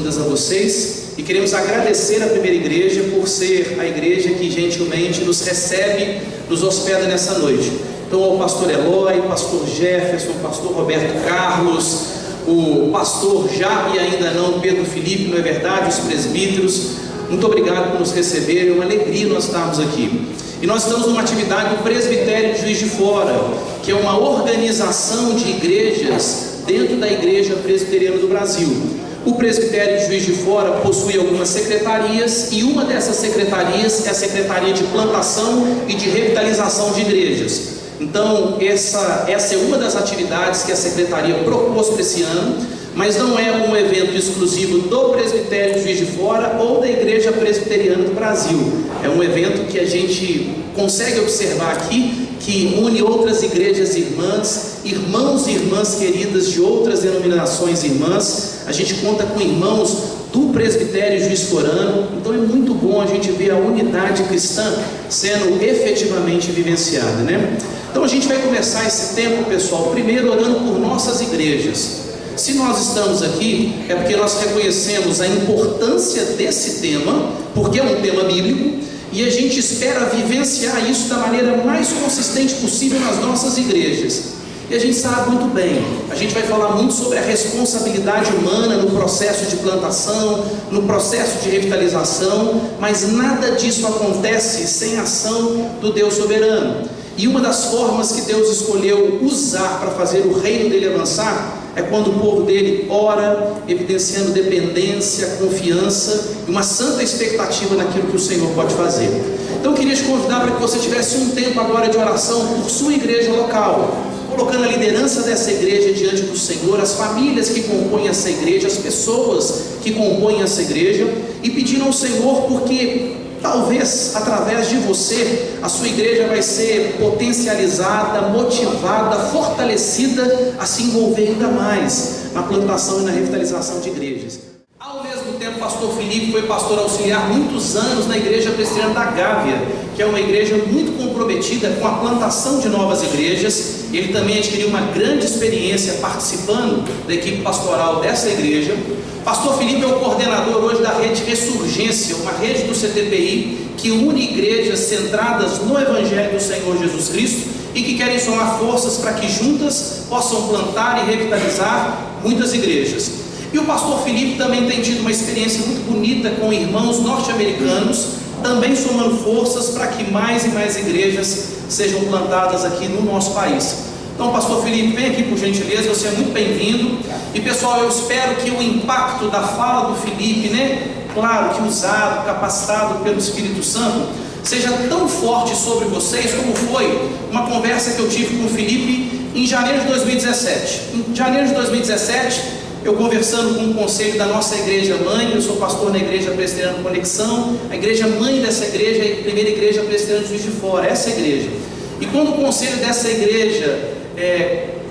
boas-vindas a vocês e queremos agradecer à Primeira Igreja por ser a igreja que gentilmente nos recebe, nos hospeda nessa noite. Então, ao pastor Eloy, pastor Jefferson, pastor Roberto Carlos, o pastor já e ainda não Pedro Felipe, não é verdade? Os presbíteros, muito obrigado por nos receber, é uma alegria nós estarmos aqui. E nós estamos numa atividade do Presbitério de Juiz de Fora, que é uma organização de igrejas dentro da Igreja Presbiteriana do Brasil. O Presbitério de Juiz de Fora possui algumas secretarias e uma dessas secretarias é a Secretaria de Plantação e de Revitalização de Igrejas. Então, essa é uma das atividades que a Secretaria propôs para esse ano, mas não é um evento exclusivo do Presbitério de Juiz de Fora ou da Igreja Presbiteriana do Brasil. É um evento que a gente consegue observar aqui, que une outras igrejas irmãs, irmãos e irmãs queridas de outras denominações irmãs. A gente conta com irmãos do Presbitério Juiz Forano, então é muito bom a gente ver a unidade cristã sendo efetivamente vivenciada, né? Então a gente vai começar esse tempo, pessoal, primeiro orando por nossas igrejas. Se nós estamos aqui, é porque nós reconhecemos a importância desse tema, porque é um tema bíblico, e a gente espera vivenciar isso da maneira mais consistente possível nas nossas igrejas. E a gente sabe muito bem, a gente vai falar muito sobre a responsabilidade humana no processo de plantação, no processo de revitalização, mas nada disso acontece sem a ação do Deus soberano. E uma das formas que Deus escolheu usar para fazer o reino dele avançar é quando o povo dele ora, evidenciando dependência, confiança e uma santa expectativa naquilo que o Senhor pode fazer. Então eu queria te convidar para que você tivesse um tempo agora de oração por sua igreja local, colocando a liderança dessa igreja diante do Senhor, as famílias que compõem essa igreja, as pessoas que compõem essa igreja, e pedindo ao Senhor, porque talvez através de você a sua igreja vai ser potencializada, motivada, fortalecida a se envolver ainda mais na plantação e na revitalização de igrejas. Ao mesmo tempo, o pastor Felipe foi pastor auxiliar muitos anos na Igreja Presbiteriana da Gávea, que é uma igreja muito comprometida com a plantação de novas igrejas. Ele também adquiriu uma grande experiência participando da equipe pastoral dessa igreja. Pastor Felipe é o coordenador hoje da rede Ressurgência, uma rede do CTPI que une igrejas centradas no Evangelho do Senhor Jesus Cristo e que querem somar forças para que juntas possam plantar e revitalizar muitas igrejas. E o pastor Felipe também tem tido uma experiência muito bonita com irmãos norte-americanos, também somando forças para que mais e mais igrejas sejam plantadas aqui no nosso país. Então, pastor Felipe, vem aqui por gentileza, você é muito bem-vindo. E pessoal, eu espero que o impacto da fala do Felipe, né, claro que usado, capacitado pelo Espírito Santo, seja tão forte sobre vocês como foi uma conversa que eu tive com o Felipe em janeiro de 2017. Em janeiro de 2017, eu conversando com o conselho da nossa igreja mãe, eu sou pastor na Igreja Presbiteriana Conexão, a igreja mãe dessa igreja é a Primeira Igreja Presbiteriana de Juiz de Fora, essa igreja. E quando o conselho dessa igreja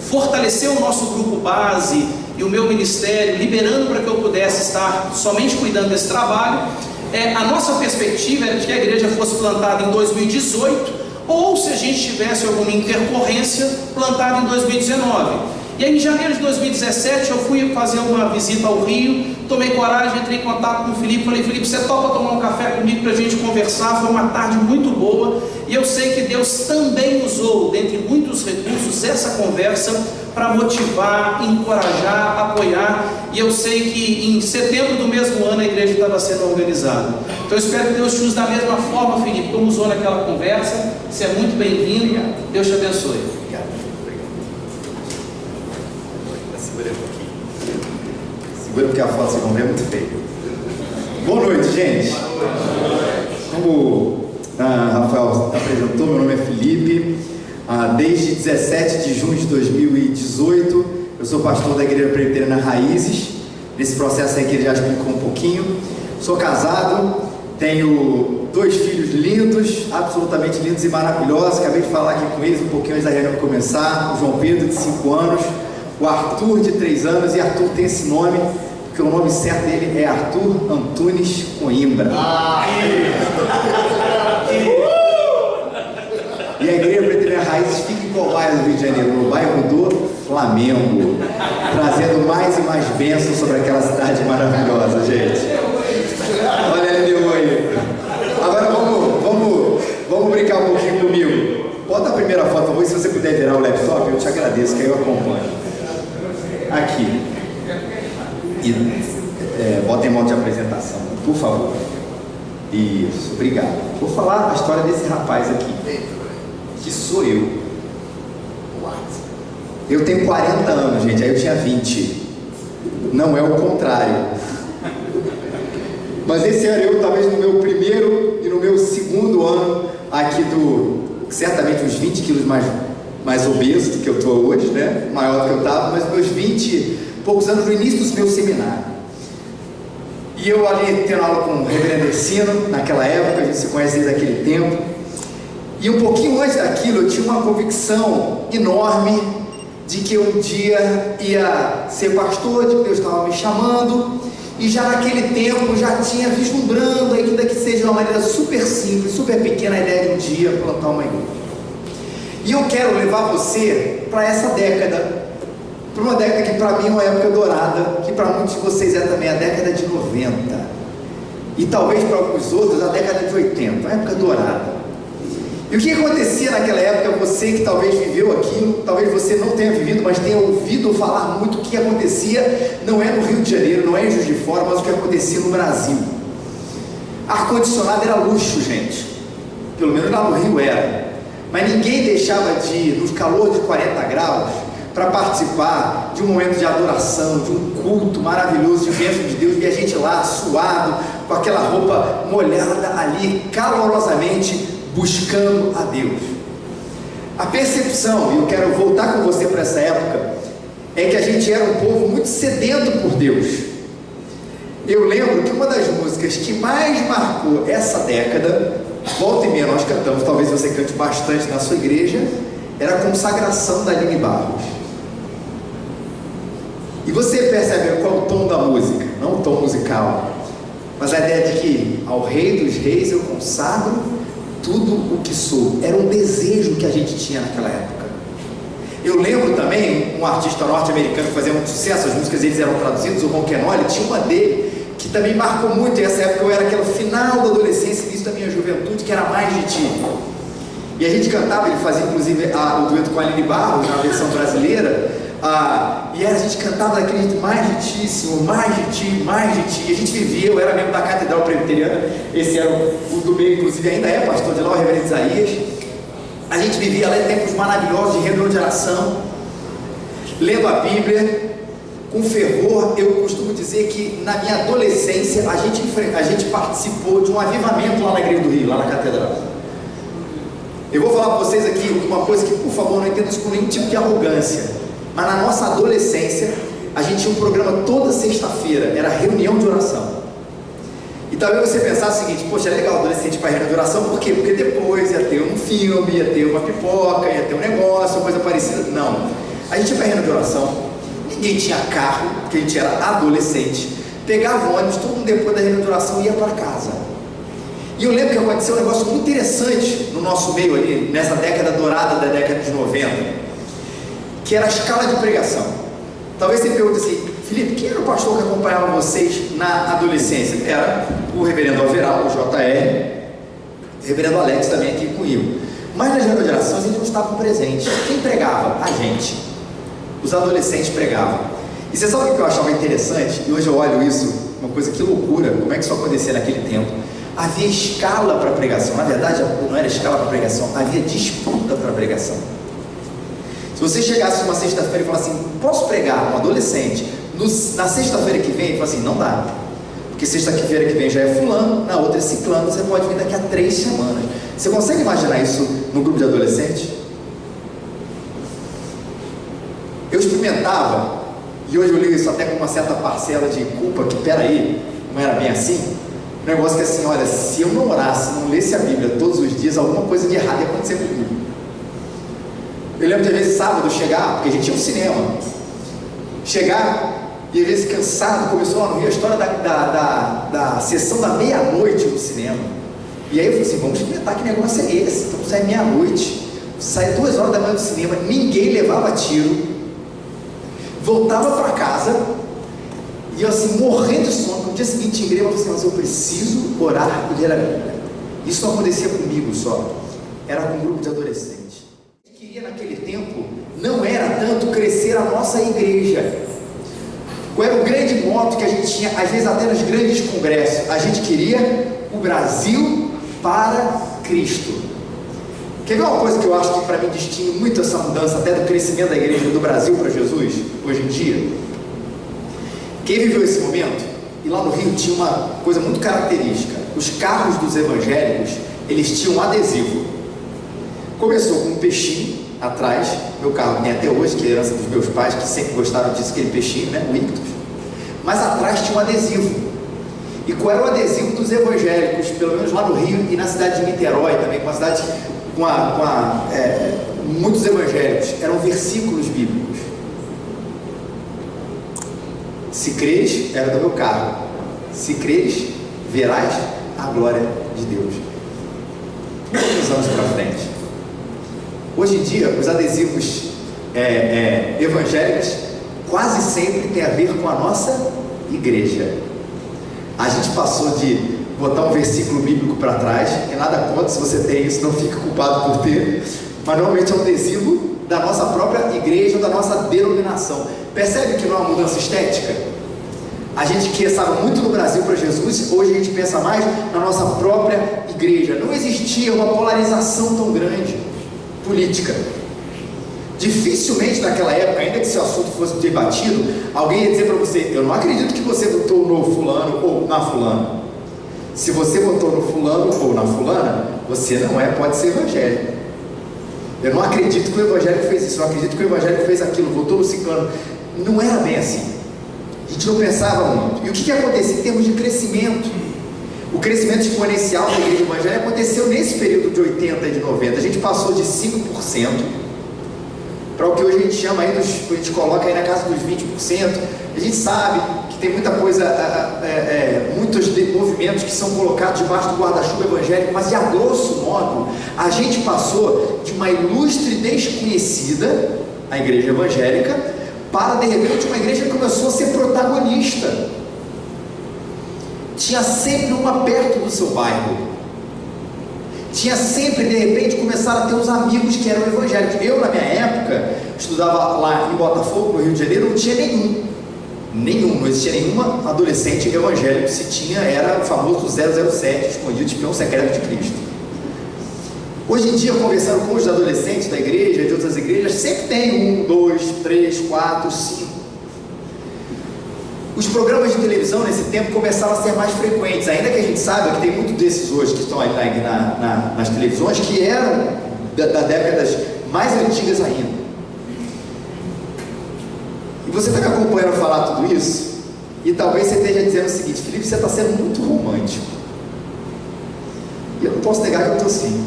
fortaleceu o nosso grupo base e o meu ministério, liberando para que eu pudesse estar somente cuidando desse trabalho, a nossa perspectiva era de que a igreja fosse plantada em 2018, ou se a gente tivesse alguma intercorrência, plantada em 2019. E aí em janeiro de 2017 eu fui fazer uma visita ao Rio, tomei coragem, entrei em contato com o Felipe, falei: Felipe, você topa tomar um café comigo para a gente conversar? Foi uma tarde muito boa, e eu sei que Deus também usou, dentre muitos recursos, essa conversa para motivar, encorajar, apoiar, e eu sei que em setembro do mesmo ano a igreja estava sendo organizada. Então eu espero que Deus te use da mesma forma, Felipe, como usou naquela conversa. Você é muito bem-vindo, Deus te abençoe. Segura porque a foto se vão ver muito feia. Boa noite, gente. Como Rafael apresentou, meu nome é Felipe. Desde 17 de junho de 2018, eu sou pastor da Igreja Presbiteriana Raízes. Nesse processo aí que ele já explicou um pouquinho. Sou casado, tenho 2 filhos lindos, absolutamente lindos e maravilhosos. Acabei de falar aqui com eles um pouquinho antes da reunião começar. O João Pedro, de 5 anos. O Arthur, de 3 anos, e Arthur tem esse nome, porque o nome certo dele é Arthur Antunes Coimbra. E a Igreja Presbiteriana Raízes fica em qual bairro do Rio de Janeiro? No bairro do Flamengo, trazendo mais e mais bênçãos sobre aquela cidade maravilhosa, puder virar o laptop, eu te agradeço, que aí eu acompanho. Aqui. E bota em modo de apresentação, por favor. Isso, obrigado. Vou falar a história desse rapaz aqui, que sou eu. Eu tenho 40 anos, gente, aí eu tinha 20. Não é o contrário. Mas esse era eu, talvez no meu primeiro e no meu segundo ano aqui certamente uns 20 quilos mais obeso do que eu estou hoje, né? Maior do que eu estava, mas meus 20 e poucos anos no início do meu seminário. E eu ali tendo aula com o reverendo Ercino, naquela época, a gente se conhece desde aquele tempo. E um pouquinho antes daquilo, eu tinha uma convicção enorme de que eu um dia ia ser pastor, de que Deus estava me chamando. E já naquele tempo, já tinha vislumbrando, ainda que seja de uma maneira super simples, super pequena, a ideia de um dia plantar uma igreja. E eu quero levar você para essa década, para uma década que para mim é uma época dourada, que para muitos de vocês é também a década de 90, e talvez para alguns outros a década de 80, uma época dourada. E o que acontecia naquela época, você que talvez viveu aquilo, talvez você não tenha vivido, mas tenha ouvido falar muito, o que acontecia não é no Rio de Janeiro, não é em Juiz de Fora, mas o que acontecia no Brasil. Ar-condicionado era luxo, gente, pelo menos lá no Rio era, mas ninguém deixava de ir no calor de 40 graus para participar de um momento de adoração, de um culto maravilhoso de bênção de Deus, e a gente lá suado, com aquela roupa molhada ali, calorosamente buscando a Deus. A percepção, e eu quero voltar com você para essa época, é que a gente era um povo muito sedento por Deus. Eu lembro que uma das músicas que mais marcou essa década, volta e meia nós cantamos, talvez você cante bastante na sua igreja, era a Consagração da Aline Barros. E você percebe qual é o tom da música, não o tom musical, mas a ideia de que ao Rei dos Reis eu consagro tudo o que sou. Era um desejo que a gente tinha naquela época. Eu lembro também um artista norte-americano que fazia muito sucesso, as músicas deles eram traduzidas, o Ron Kenoly, tinha uma dele que também marcou muito. E essa época eu era aquele final da adolescência, início da minha juventude, que era Mais de Ti. E a gente cantava, ele fazia inclusive o dueto com a Aline Barros na versão brasileira, e a gente cantava daquele jeito: mais de Ti, Senhor, mais de Ti, mais de Ti. E a gente vivia, eu era membro da Catedral Presbiteriana, esse era o do meio, inclusive ainda é pastor de lá, o reverendo Isaías. A gente vivia lá em tempos maravilhosos de reunião de oração, lendo a Bíblia com fervor. Eu costumo dizer que na minha adolescência a gente participou de um avivamento lá na Igreja do Rio, lá na Catedral. Eu vou falar para vocês aqui uma coisa que, por favor, não entenda isso com nenhum tipo de arrogância, mas na nossa adolescência a gente tinha um programa toda sexta-feira, era reunião de oração. E talvez você pensasse o seguinte: poxa, é legal adolescente para reunião de oração, por quê? Porque depois ia ter um filme, ia ter uma pipoca, ia ter um negócio, uma coisa parecida. Não, a gente ia para reunião de oração, ninguém tinha carro, porque a gente era adolescente, pegava o ônibus, todo mundo depois da reunião de oração ia para casa. E eu lembro que aconteceu um negócio muito interessante no nosso meio ali, nessa década dourada da década de 90, que era a escala de pregação. Talvez você pergunte assim: Felipe, quem era o pastor que acompanhava vocês na adolescência? Era o reverendo Alveral, o JR, o reverendo Alex também aqui comigo. Mas nas reuniões de oração eles não estavam presentes. Quem pregava? A gente. Os adolescentes pregavam. E você sabe o que eu achava interessante? E hoje eu olho isso, uma coisa, que loucura, como é que isso acontecia naquele tempo? Havia escala para pregação. Na verdade, não era escala para pregação, havia disputa para pregação. Se você chegasse uma sexta-feira e falasse assim: posso pregar? Um adolescente, na sexta-feira que vem, ele fala assim: não dá, porque sexta-feira que vem já é fulano, na outra é ciclano, você pode vir daqui a 3 semanas. Você consegue imaginar isso no grupo de adolescentes? Eu experimentava, e hoje eu ligo isso até com uma certa parcela de culpa, que peraí, não era bem assim. Um negócio que assim: olha, se eu não orasse, não lesse a Bíblia todos os dias, alguma coisa de errado ia acontecer comigo. Eu lembro de às vezes sábado chegar, porque a gente tinha um cinema, chegar e às vezes cansado, começou lá no Rio a história da sessão da meia-noite no cinema. E aí eu falei assim: vamos experimentar, que negócio é esse? Então sai meia-noite, sai 2 horas da manhã do cinema, ninguém levava tiro, voltava para casa e eu assim, morrendo de sono. No dia seguinte em igreja eu falei assim: mas eu preciso orar e ler a Bíblia. Isso não acontecia comigo só, era com um grupo de adolescentes. Queria naquele tempo não era tanto crescer a nossa igreja. Qual era o grande moto que a gente tinha, às vezes até nos grandes congressos? A gente queria o Brasil para Cristo. Quer ver uma coisa que eu acho que para mim distingue muito essa mudança até do crescimento da igreja do Brasil para Jesus, hoje em dia? Quem viveu esse momento, e lá no Rio tinha uma coisa muito característica, os carros dos evangélicos, eles tinham um adesivo. Começou com um peixinho atrás, meu carro tem até hoje, que é herança dos meus pais, que sempre gostaram disso, aquele peixinho, né, o ictus. Mas atrás tinha um adesivo. E qual era o adesivo dos evangélicos, pelo menos lá no Rio e na cidade de Niterói também, uma cidade com muitos evangélicos, eram versículos bíblicos. Se creres, era do meu carro, se creres, verás a glória de Deus. Muitos anos para frente. Hoje em dia, os adesivos evangélicos quase sempre têm a ver com a nossa igreja. A gente passou de botar um versículo bíblico para trás, e nada contra, se você tem isso, não fique culpado por ter, mas normalmente é um adesivo da nossa própria igreja, ou da nossa denominação. Percebe que não é uma mudança estética? A gente que estava muito no Brasil para Jesus, hoje a gente pensa mais na nossa própria igreja. Não existia uma polarização tão grande política. Dificilmente naquela época, ainda que esse assunto fosse debatido, alguém ia dizer para você: eu não acredito que você votou no fulano ou na fulana. Se você votou no fulano ou na fulana, você não pode ser evangélico. Eu não acredito que o evangélico fez isso, eu não acredito que o evangélico fez aquilo, votou no ciclano. Não era bem assim. A gente não pensava muito. E o que acontecia em termos de crescimento? O crescimento exponencial da igreja evangélica aconteceu nesse período de 80 e de 90. A gente passou de 5% para o que hoje a gente chama aí, a gente coloca aí na casa dos 20%. A gente sabe que tem muita coisa, muitos movimentos que são colocados debaixo do guarda-chuva evangélico, mas, a grosso modo, a gente passou de uma ilustre desconhecida, a igreja evangélica, para, de repente, uma igreja que começou a ser protagonista. Tinha sempre uma perto do seu bairro. Tinha sempre, de repente, começaram a ter uns amigos que eram evangélicos. Eu, na minha época, estudava lá em Botafogo, no Rio de Janeiro, não tinha não existia nenhuma adolescente evangélico. Se tinha, era o famoso 007, escondido, espião secreto de Cristo. Hoje em dia, conversando com os adolescentes da igreja, de outras igrejas, sempre tem 1, 2, 3, 4, 5. Os programas de televisão nesse tempo começaram a ser mais frequentes, ainda que a gente saiba que tem muitos desses hoje que estão aí nas televisões que eram das décadas mais antigas ainda. E você está me acompanhando falar tudo isso, e talvez você esteja dizendo o seguinte: Felipe, você está sendo muito romântico. E eu não posso negar que eu estou sim.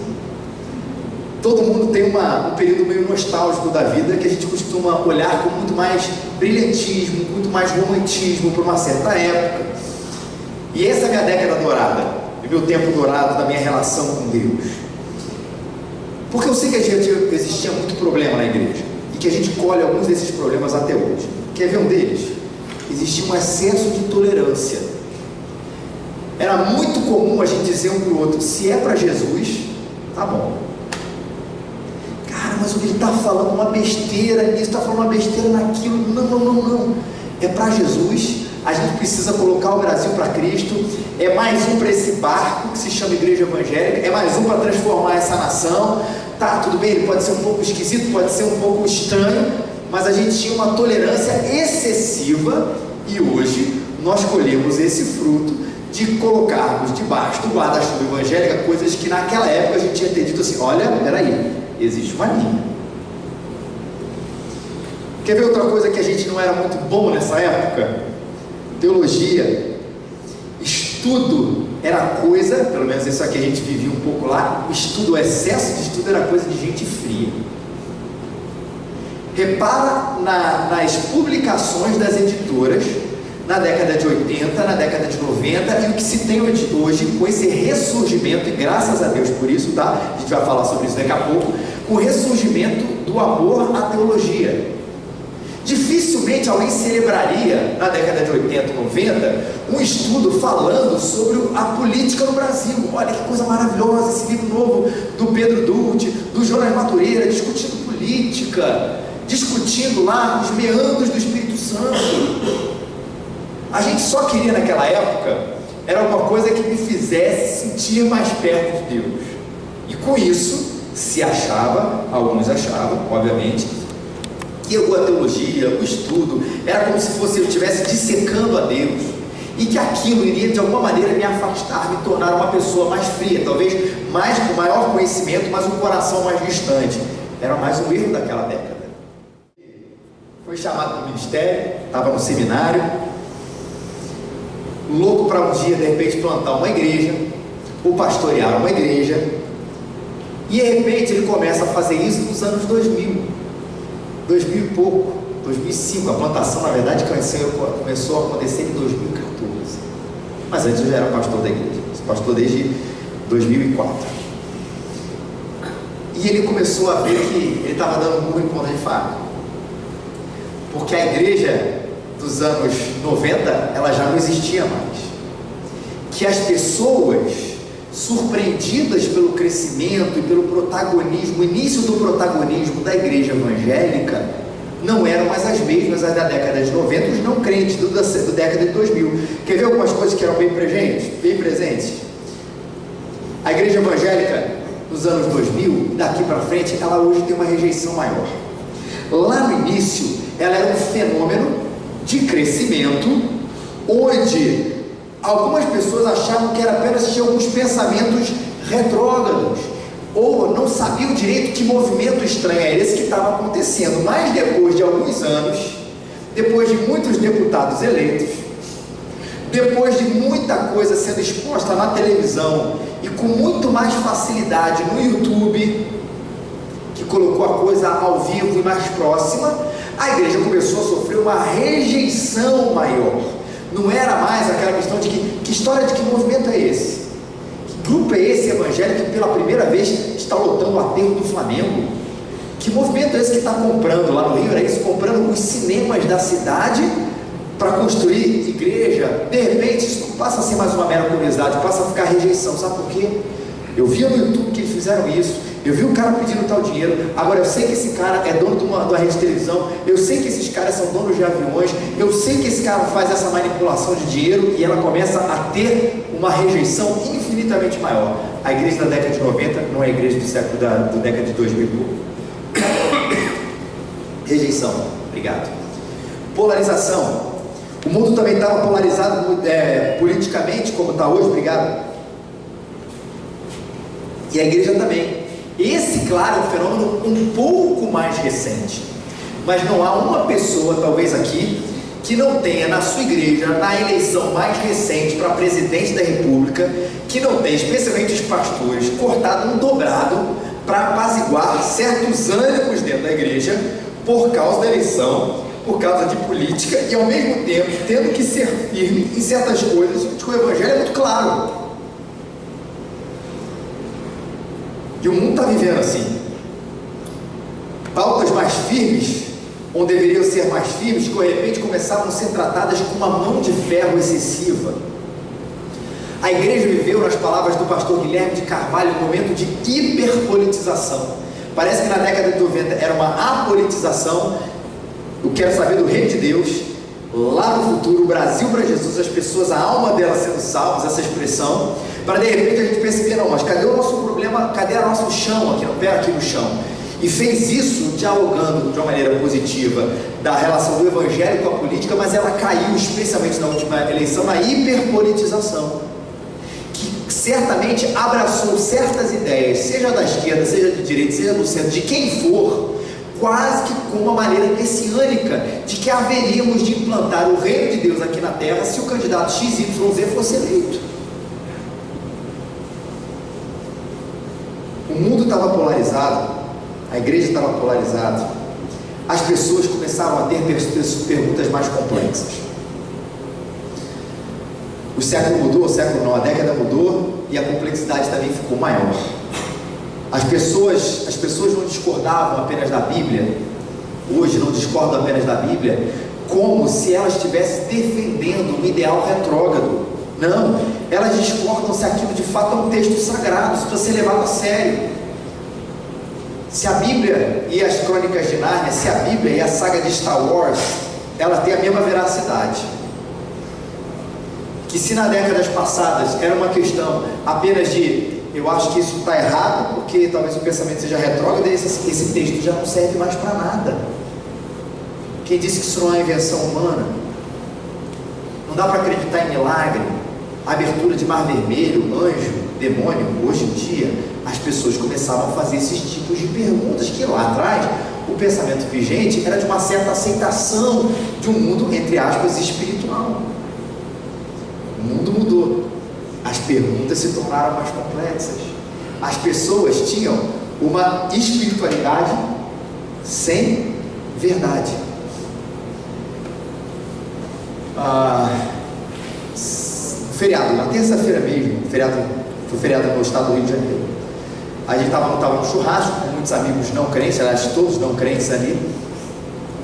Todo mundo tem um período meio nostálgico da vida que a gente costuma olhar com muito mais brilhantismo, muito mais romantismo para uma certa época. E essa é a minha década dourada, o meu tempo dourado da minha relação com Deus. Porque eu sei que existia muito problema na igreja e que a gente colhe alguns desses problemas até hoje. Quer ver um deles? Existia um excesso de tolerância. Era muito comum a gente dizer um para o outro: se é para Jesus, tá bom. Mas o que ele está falando uma besteira nisso, está falando uma besteira naquilo. Não. É para Jesus. A gente precisa colocar o Brasil para Cristo. É mais um para esse barco que se chama igreja evangélica. É mais um para transformar essa nação. Tá, tudo bem, ele pode ser um pouco esquisito, pode ser um pouco estranho, mas a gente tinha uma tolerância excessiva. E hoje nós colhemos esse fruto de colocarmos debaixo do guarda-chuva evangélica coisas que naquela época a gente tinha dito assim: olha, peraí, existe uma linha. Quer ver outra coisa que a gente não era muito bom nessa época? Teologia. Estudo era coisa, pelo menos isso aqui a gente vivia um pouco lá, o estudo, o excesso de estudo era coisa de gente fria. Repara nas publicações das editoras na década de 80, na década de 90, e o que se tem hoje com esse ressurgimento, e graças a Deus por isso, tá? A gente vai falar sobre isso daqui a pouco, com o ressurgimento do amor à teologia. Dificilmente alguém celebraria, na década de 80, 90, um estudo falando sobre a política no Brasil. Olha que coisa maravilhosa esse livro novo do Pedro Dutti, do Jonas Matureira, discutindo política. discutindo lá os meandros do Espírito Santo. A gente só queria naquela época, era uma coisa que me fizesse sentir mais perto de Deus. E com isso, se achava, alguns achavam, obviamente, que a teologia, o estudo, era como se fosse eu estivesse dissecando a Deus, e que aquilo iria de alguma maneira me afastar, me tornar uma pessoa mais fria, talvez mais com maior conhecimento, mas um coração mais distante. Era mais um erro daquela década. Foi chamado para o ministério, estava no seminário, louco para um dia de repente plantar uma igreja, ou pastorear uma igreja, e de repente ele começa a fazer isso nos anos 2000 e pouco, 2005. A plantação na verdade começou a acontecer em 2014, mas antes eu já era pastor da igreja, sou pastor desde 2004, e ele começou a ver que ele estava dando murro em ponta de faca, porque a igreja dos anos 90, ela já não existia mais, que as pessoas surpreendidas pelo crescimento e pelo protagonismo, o início do protagonismo da igreja evangélica, não eram mais as mesmas as da década de 90, os não crentes da década de 2000. Quer ver algumas coisas que eram bem presentes? A igreja evangélica nos anos 2000, daqui para frente, ela hoje tem uma rejeição maior. Lá no início, ela era um fenômeno de crescimento, onde algumas pessoas achavam que era apenas de alguns pensamentos retrógrados, ou não sabiam direito que movimento estranho é esse que estava acontecendo. Mas depois de alguns anos, depois de muitos deputados eleitos, depois de muita coisa sendo exposta na televisão e com muito mais facilidade no YouTube, que colocou a coisa ao vivo e mais próxima, a igreja começou a sofrer uma rejeição maior. Não era mais aquela questão de que história de que movimento é esse? Que grupo é esse evangélico que pela primeira vez está lotando o aterro do Flamengo? Que movimento é esse que está comprando lá no Rio? Era isso, comprando os cinemas da cidade para construir igreja? De repente isso não passa a ser mais uma mera curiosidade, passa a ficar rejeição. Sabe por quê? Eu via no YouTube que eles fizeram isso, eu vi um cara pedindo tal dinheiro, agora eu sei que esse cara é dono de uma rede de televisão, eu sei que esses caras são donos de aviões, eu sei que esse cara faz essa manipulação de dinheiro, e ela começa a ter uma rejeição infinitamente maior. A igreja da década de 90 não é a igreja da década de 2000. Rejeição, obrigado. Polarização. O mundo também estava polarizado politicamente, como está hoje, obrigado. E a igreja também. Esse, claro, é um fenômeno um pouco mais recente, mas não há uma pessoa, talvez aqui, que não tenha na sua igreja, na eleição mais recente para presidente da república, que não tenha, especialmente os pastores, cortado um dobrado para apaziguar certos ânimos dentro da igreja, por causa da eleição, por causa de política, e ao mesmo tempo tendo que ser firme em certas coisas, que o evangelho é muito claro. E o mundo está vivendo assim. Pautas mais firmes, onde deveriam ser mais firmes, que de repente começavam a ser tratadas com uma mão de ferro excessiva. A igreja viveu, nas palavras do pastor Guilherme de Carvalho, um momento de hiperpolitização. Parece que na década de 90 era uma apolitização. Eu quero saber do reino de Deus, lá no futuro, o Brasil para Jesus, as pessoas, a alma delas sendo salvas, essa expressão, para de repente a gente perceber, não, mas cadê o nosso problema, cadê o nosso chão aqui, no pé aqui no chão? E fez isso dialogando de uma maneira positiva da relação do evangelho com a política, mas ela caiu, especialmente na última eleição, na hiperpolitização, que certamente abraçou certas ideias, seja da esquerda, seja de direita, seja do centro, de quem for, quase que com uma maneira messiânica, de que haveríamos de implantar o reino de Deus aqui na terra se o candidato XYZ fosse eleito. O mundo estava polarizado, a igreja estava polarizada, as pessoas começaram a ter perguntas mais complexas. O século mudou, a década mudou, e a complexidade também ficou maior. As pessoas não discordavam apenas da Bíblia, hoje não discordam apenas da Bíblia, como se elas estivessem defendendo um ideal retrógrado. Não, elas discordam se aquilo de fato é um texto sagrado, se precisa ser levado a sério. Se a Bíblia e as Crônicas de Nárnia, se a Bíblia e a saga de Star Wars, ela tem a mesma veracidade. Que se na décadas passadas era uma questão apenas de, eu acho que isso está errado, porque talvez o pensamento seja retrógrado, esse texto já não serve mais para nada. Quem disse que isso não é invenção humana? Não dá para acreditar em milagre, abertura de mar vermelho, anjo, demônio. Hoje em dia, as pessoas começavam a fazer esses tipos de perguntas, que lá atrás, o pensamento vigente era de uma certa aceitação de um mundo, entre aspas, espiritual. O mundo mudou, as perguntas se tornaram mais complexas, as pessoas tinham uma espiritualidade sem verdade. Feriado, na terça-feira mesmo, foi feriado no estado do Rio de Janeiro. A gente estava no churrasco com muitos amigos não crentes, aliás, todos não crentes ali,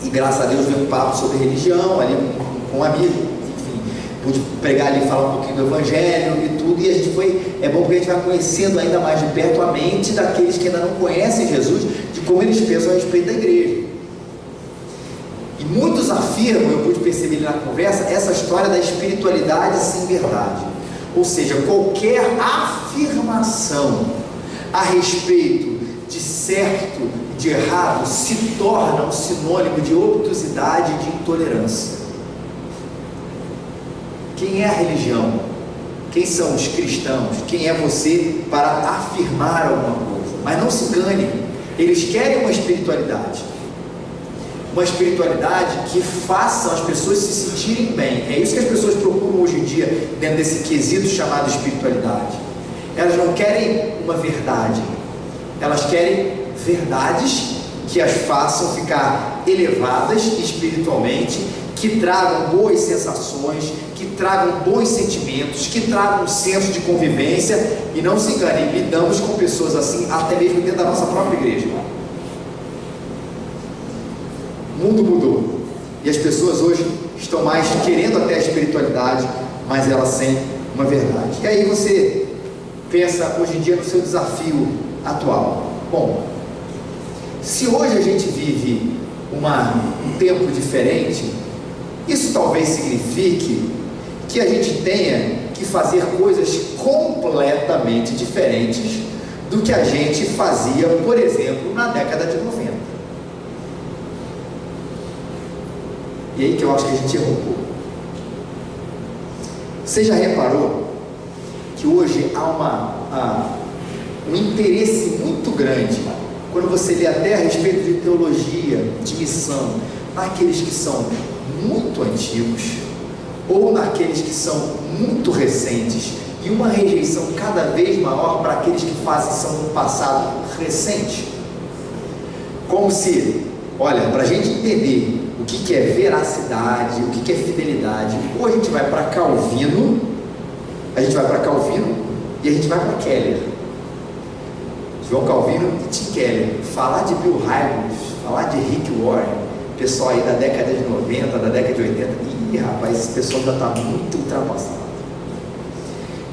e graças a Deus veio um papo sobre religião ali com um amigo, enfim, pude pregar ali, falar um pouquinho do evangelho e tudo, e a gente é bom porque a gente vai conhecendo ainda mais de perto a mente daqueles que ainda não conhecem Jesus, de como eles pensam a respeito da igreja. E muitos afirmam, eu pude perceber ali na conversa, essa história da espiritualidade sem verdade. Ou seja, qualquer afirmação a respeito de certo e de errado se torna um sinônimo de obtusidade e de intolerância. Quem é a religião? Quem são os cristãos? Quem é você para afirmar alguma coisa? Mas não se engane, eles querem uma espiritualidade que faça as pessoas se sentirem bem. É isso que as pessoas procuram hoje em dia dentro desse quesito chamado espiritualidade. Elas não querem uma verdade, elas querem verdades que as façam ficar elevadas espiritualmente, que tragam boas sensações, que tragam bons sentimentos, que tragam um senso de convivência. E não se enganem, lidamos com pessoas assim até mesmo dentro da nossa própria igreja. O mundo mudou e as pessoas hoje estão mais querendo até a espiritualidade, mas ela sem uma verdade. E aí você pensa hoje em dia no seu desafio atual. Bom, se hoje a gente vive um tempo diferente, isso talvez signifique que a gente tenha que fazer coisas completamente diferentes do que a gente fazia, por exemplo, na década de 90. E aí que eu acho que a gente errou um pouco. Você já reparou que hoje há um interesse muito grande, quando você lê até a respeito de teologia, de missão, naqueles que são muito antigos ou naqueles que são muito recentes, e uma rejeição cada vez maior para aqueles que são do passado recente? Como se, olha, para a gente entender o que é veracidade, o que é fidelidade, ou a gente vai para Calvino e a gente vai para Keller. João Calvino e Tim Keller. Falar de Bill Hybels, falar de Rick Warren, pessoal aí da década de 90, da década de 80, e rapaz, esse pessoal já está muito ultrapassado.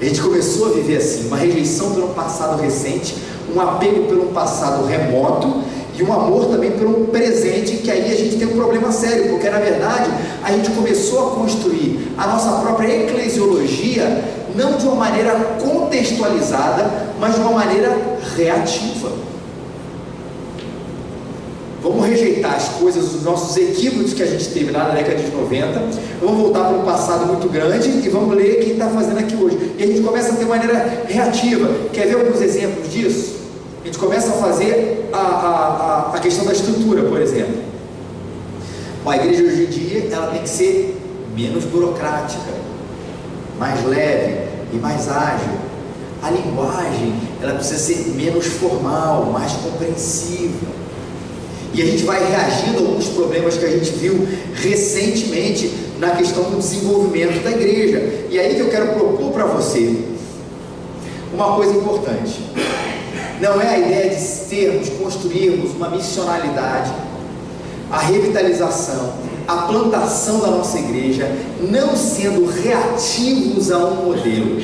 A gente começou a viver assim, uma rejeição pelo passado recente, um apego pelo passado remoto, e um amor também pelo presente, que aí a gente tem um problema sério, porque na verdade a gente começou a construir a nossa própria eclesiologia, não de uma maneira contextualizada, mas de uma maneira reativa. Vamos rejeitar as coisas, os nossos equívocos que a gente teve lá na década de 90, vamos voltar para um passado muito grande e vamos ler quem está fazendo aqui hoje. E a gente começa a ter maneira reativa. Quer ver alguns exemplos disso? A gente começa a fazer a questão da estrutura, por exemplo. A igreja hoje em dia ela tem que ser menos burocrática, mais leve e mais ágil. A linguagem ela precisa ser menos formal, mais compreensiva. E a gente vai reagindo a alguns problemas que a gente viu recentemente na questão do desenvolvimento da igreja. E aí que eu quero propor para você uma coisa importante. Não é a ideia de construirmos uma missionalidade, a revitalização, a plantação da nossa igreja, não sendo reativos a um modelo.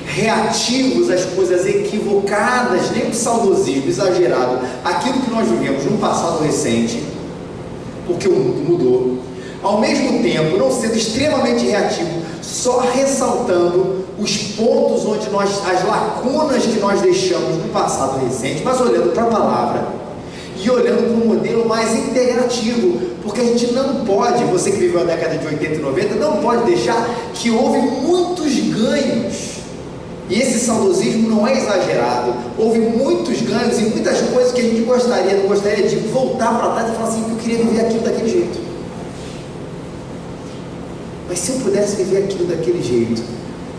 reativos às coisas equivocadas, nem o saudosismo exagerado, aquilo que nós vivemos num passado recente, porque o mundo mudou, ao mesmo tempo não sendo extremamente reativo, só ressaltando os pontos onde as lacunas que nós deixamos no passado recente, mas olhando para a palavra e olhando para um modelo mais integrativo, porque a gente não pode, você que viveu a década de 80 e 90, não pode deixar que houve muitos ganhos, e esse saudosismo não é exagerado, houve muitos ganhos e muitas coisas que a gente não gostaria de voltar para trás e falar assim, que eu queria viver aquilo daquele jeito, mas se eu pudesse viver aquilo daquele jeito,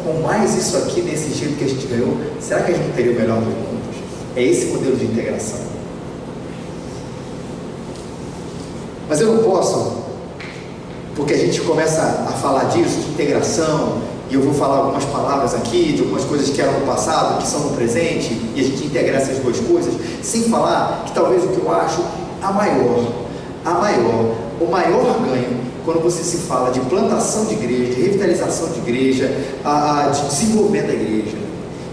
com mais isso aqui desse jeito que a gente ganhou, será que a gente não teria o melhor dos mundos? É esse modelo de integração. Mas eu não posso, porque a gente começa a falar disso, de integração, e eu vou falar algumas palavras aqui, de algumas coisas que eram no passado, que são no presente, e a gente integrar essas duas coisas, sem falar que talvez o que eu acho o maior ganho, quando você se fala de plantação de igreja, de revitalização de igreja, de desenvolvimento da igreja,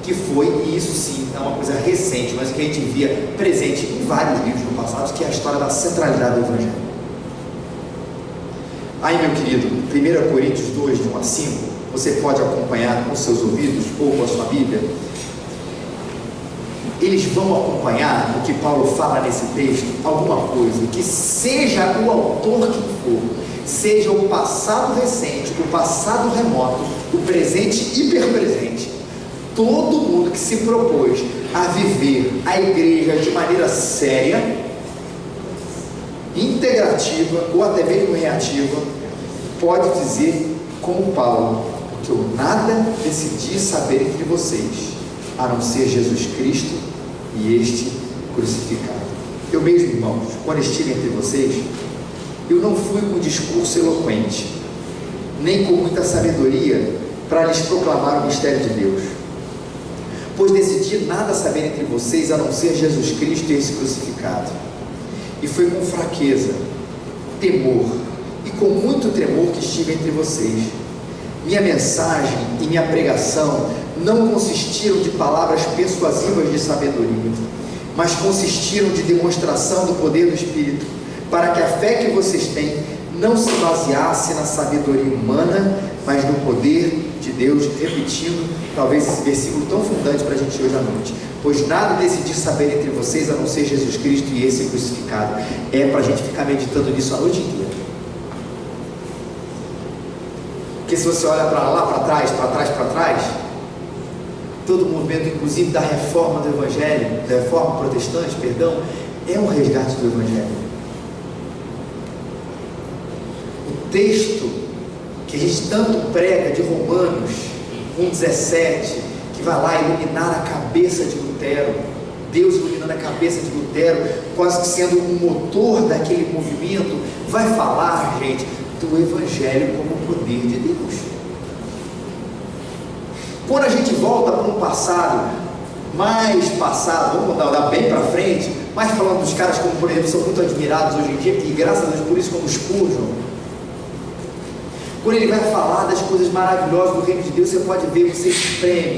que foi, e isso sim é uma coisa recente, mas que a gente via presente em vários livros no passado, que é a história da centralidade do Evangelho. Aí, meu querido, 1 Coríntios 2, de 1 a 5, você pode acompanhar com os seus ouvidos ou com a sua Bíblia. Eles vão acompanhar o que Paulo fala nesse texto, alguma coisa, que seja o autor que for, seja o passado recente, o passado remoto, o presente hiperpresente, todo mundo que se propôs a viver a igreja de maneira séria, integrativa ou até mesmo reativa, pode dizer como Paulo, que eu nada decidi saber entre vocês, a não ser Jesus Cristo e este crucificado. Eu mesmo, irmãos, quando estive entre vocês, eu não fui com discurso eloquente, nem com muita sabedoria para lhes proclamar o mistério de Deus, pois decidi nada saber entre vocês a não ser Jesus Cristo e esse crucificado. E foi com fraqueza, temor e com muito tremor que estive entre vocês. Minha mensagem e minha pregação não consistiram de palavras persuasivas de sabedoria, mas consistiram de demonstração do poder do Espírito, para que a fé que vocês têm não se baseasse na sabedoria humana, mas no poder de Deus. Repetindo, talvez esse versículo tão fundante para a gente hoje à noite: pois nada decidi saber entre vocês a não ser Jesus Cristo e esse crucificado. É para a gente ficar meditando nisso a noite inteira. Porque se você olha para lá, para trás, todo o movimento, inclusive da reforma do Evangelho, da reforma protestante, perdão, é um resgate do Evangelho. O texto que a gente tanto prega de Romanos 1,17, que vai lá iluminar a cabeça de Lutero, Deus iluminando a cabeça de Lutero, quase que sendo um motor daquele movimento, vai falar, gente, do Evangelho como poder de Deus. Quando a gente volta para um passado, vamos dar bem para frente, mas falando dos caras como, por exemplo, são muito admirados hoje em dia, e graças a Deus por isso, como Spurgeon, quando ele vai falar das coisas maravilhosas do reino de Deus, você pode ver, você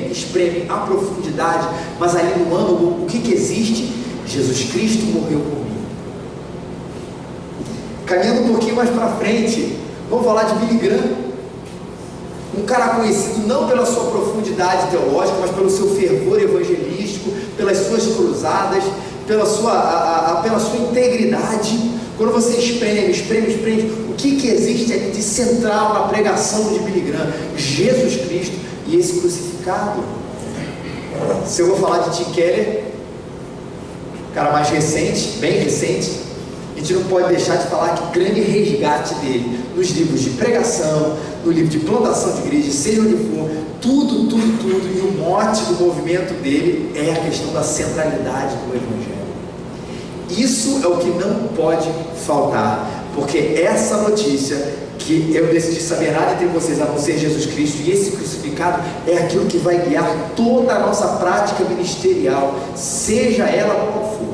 espreme a profundidade, mas ali no âmago, o que existe? Jesus Cristo morreu por mim. Caminhando um pouquinho mais para frente, vamos falar de Billy Graham, um cara conhecido não pela sua profundidade teológica, mas pelo seu fervor evangelístico, pelas suas cruzadas, pela sua integridade. Quando você espreme, o que existe ali de central na pregação de Billy Graham? Jesus Cristo e esse crucificado. Se eu vou falar de Tim Keller, cara mais recente, bem recente, a gente não pode deixar de falar que grande resgate dele nos livros de pregação, no livro de plantação de igreja, seja onde for, tudo, e o mote do movimento dele é a questão da centralidade do Evangelho. Isso é o que não pode faltar, porque essa notícia, que eu decidi saber nada entre vocês a não ser Jesus Cristo e esse crucificado, é aquilo que vai guiar toda a nossa prática ministerial, seja ela qual for.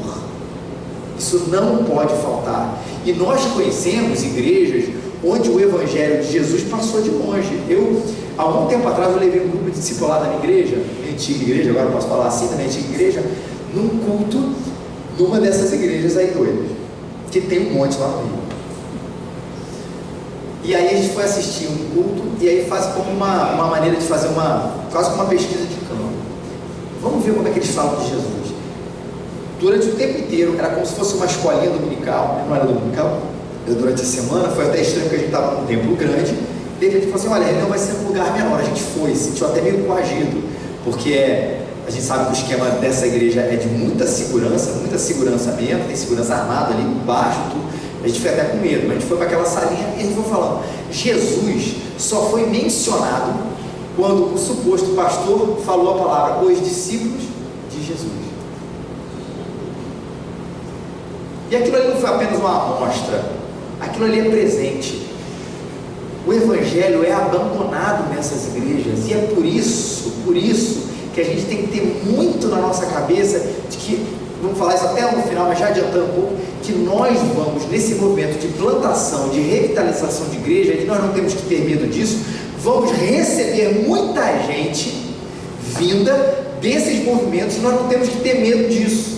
Isso não pode faltar. E nós conhecemos igrejas onde o Evangelho de Jesus passou de longe. Há algum tempo atrás, eu levei um grupo de discipulado na igreja, minha antiga igreja, agora eu posso falar assim, da minha antiga igreja, num culto numa dessas igrejas aí doidas, que tem um monte lá no Rio. E aí a gente foi assistir um culto, e aí faz como uma maneira de fazer quase uma pesquisa de campo. Vamos ver como é que eles falam de Jesus. Durante o tempo inteiro, era como se fosse uma escolinha dominical, não era dominical, durante a semana, foi até estranho que a gente estava num templo grande, de repente falou assim, olha, a reunião vai ser num lugar menor. A gente foi, se sentiu até meio coagido, porque a gente sabe que o esquema dessa igreja é de muita segurança mesmo, tem segurança armada ali embaixo, tudo. A gente foi até com medo, mas a gente foi para aquela salinha e a gente foi falando, Jesus só foi mencionado quando o suposto pastor falou a palavra, os discípulos de Jesus. E aquilo ali não foi apenas uma amostra, aquilo ali é presente. O Evangelho é abandonado nessas igrejas, e é por isso que a gente tem que ter muito na nossa cabeça de que, vamos falar isso até no final, mas já adiantando um pouco, que nós vamos, nesse movimento de plantação, de revitalização de igreja, e nós não temos que ter medo disso, vamos receber muita gente vinda desses movimentos, e nós não temos que ter medo disso,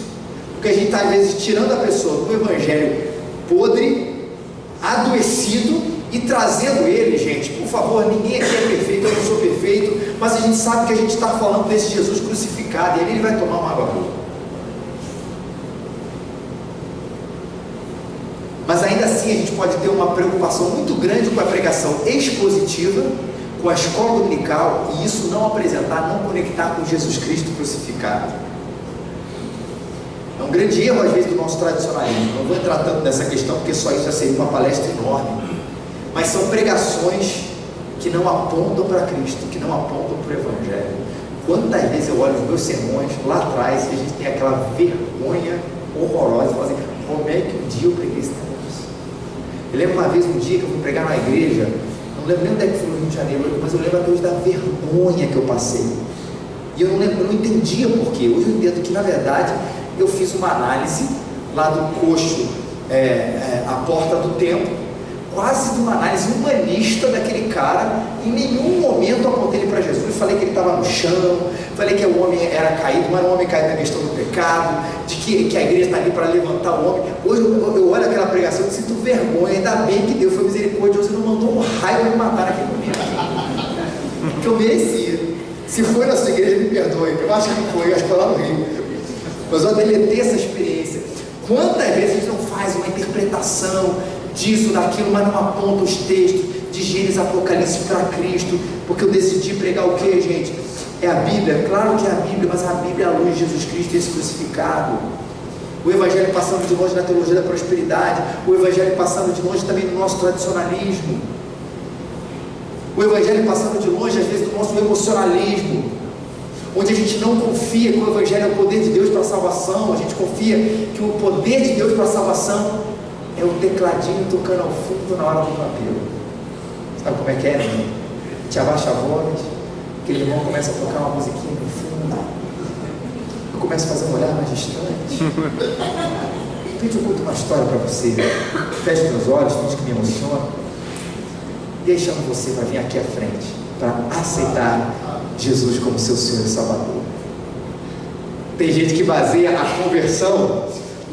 porque a gente está às vezes tirando a pessoa do Evangelho podre, adoecido, e trazendo ele, gente, por favor, ninguém aqui é perfeito, eu não sou perfeito, mas a gente sabe que a gente está falando desse Jesus crucificado, e ele vai tomar uma água boa. Mas ainda assim a gente pode ter uma preocupação muito grande com a pregação expositiva, com a escola dominical, e isso não apresentar, não conectar com Jesus Cristo crucificado. É um grande erro às vezes do nosso tradicionalismo. Não vou entrar tanto nessa questão, porque só isso já seria uma palestra enorme. Mas são pregações que não apontam para Cristo, que não apontam para o Evangelho. Quantas vezes eu olho os meus sermões lá atrás e a gente tem aquela vergonha horrorosa de falar assim, como é que um dia eu preguei esse negócio? Eu lembro uma vez, um dia que eu fui pregar na igreja, não lembro nem onde é que foi no Rio de Janeiro, mas eu lembro até hoje da vergonha que eu passei. E eu não entendia porquê. Hoje eu entendo que, na verdade, eu fiz uma análise lá do coxo, a porta do templo, quase de uma análise humanista daquele cara. Em nenhum momento apontei ele para Jesus, falei que ele estava no chão, falei que o homem era caído, mas era um homem caído na questão do pecado, de que a igreja está ali para levantar o homem. Hoje eu olho aquela pregação e sinto vergonha, ainda bem que Deus foi misericordioso e não mandou um raio para me matar naquele momento, que eu merecia. Se foi na sua igreja, me perdoe, eu acho que não foi, eu acho que foi lá no Rio, mas eu deletei essa experiência. Quantas vezes a gente não faz uma interpretação disso, daquilo, mas não aponta os textos de Gênesis, Apocalipse para Cristo, porque eu decidi pregar o que, gente? É a Bíblia? Claro que é a Bíblia, mas a Bíblia é a luz de Jesus Cristo, esse crucificado. O Evangelho passando de longe na teologia da prosperidade, o Evangelho passando de longe também no nosso tradicionalismo, o Evangelho passando de longe às vezes do nosso emocionalismo, onde a gente não confia que o Evangelho é o poder de Deus para a salvação, a gente confia que o poder de Deus para a salvação é o tecladinho tocando ao fundo na hora do apelo. Sabe como é que é? Né? A gente abaixa a voz, aquele irmão começa a tocar uma musiquinha no fundo, eu começo a fazer um olhar mais distante. Então eu conto uma história para você, feche meus olhos, finge que me emociona, e aí chamo você para vir aqui à frente, para aceitar Jesus como seu Senhor e Salvador. Tem gente que baseia a conversão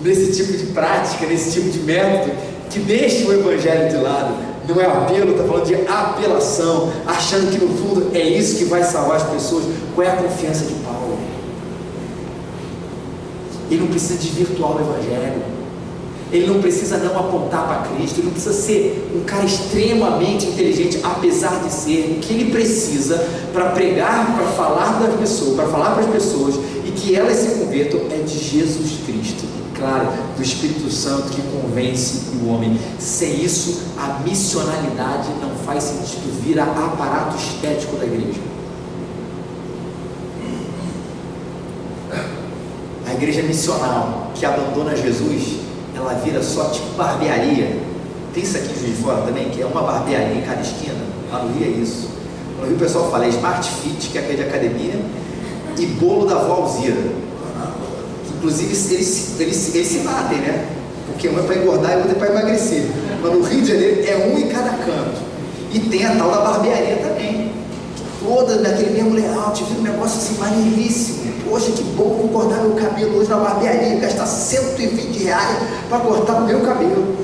nesse tipo de prática, nesse tipo de método, que deixa o Evangelho de lado. Não é apelo, está falando de apelação, achando que no fundo é isso que vai salvar as pessoas. Qual é a confiança de Paulo? Ele não precisa desvirtuar o Evangelho, ele não precisa não apontar para Cristo, ele não precisa ser um cara extremamente inteligente, apesar de ser. O que ele precisa para pregar, para falar das pessoas, para falar para as pessoas e que elas se convertam, é de Jesus Cristo, claro, do Espírito Santo que convence o homem. Sem isso, a missionalidade não faz sentido, vira aparato estético da igreja. A igreja missional que abandona Jesus, ela vira só tipo barbearia. Tem isso aqui em Juiz de Fora também, que é uma barbearia em cada esquina. Lá no Rio é isso. No Rio o pessoal fala Smart Fit, que é aquele de academia, e bolo da vó Alzira. Inclusive eles se batem, né? Porque um é para engordar e o outro é para emagrecer. Mas no Rio de Janeiro é um em cada canto. E tem a tal da barbearia também. Toda daquele mesmo layout, vira um negócio assim maneiríssimo. Poxa, que bom, vou cortar meu cabelo hoje na barbearia, gastar R$120 para cortar o meu cabelo.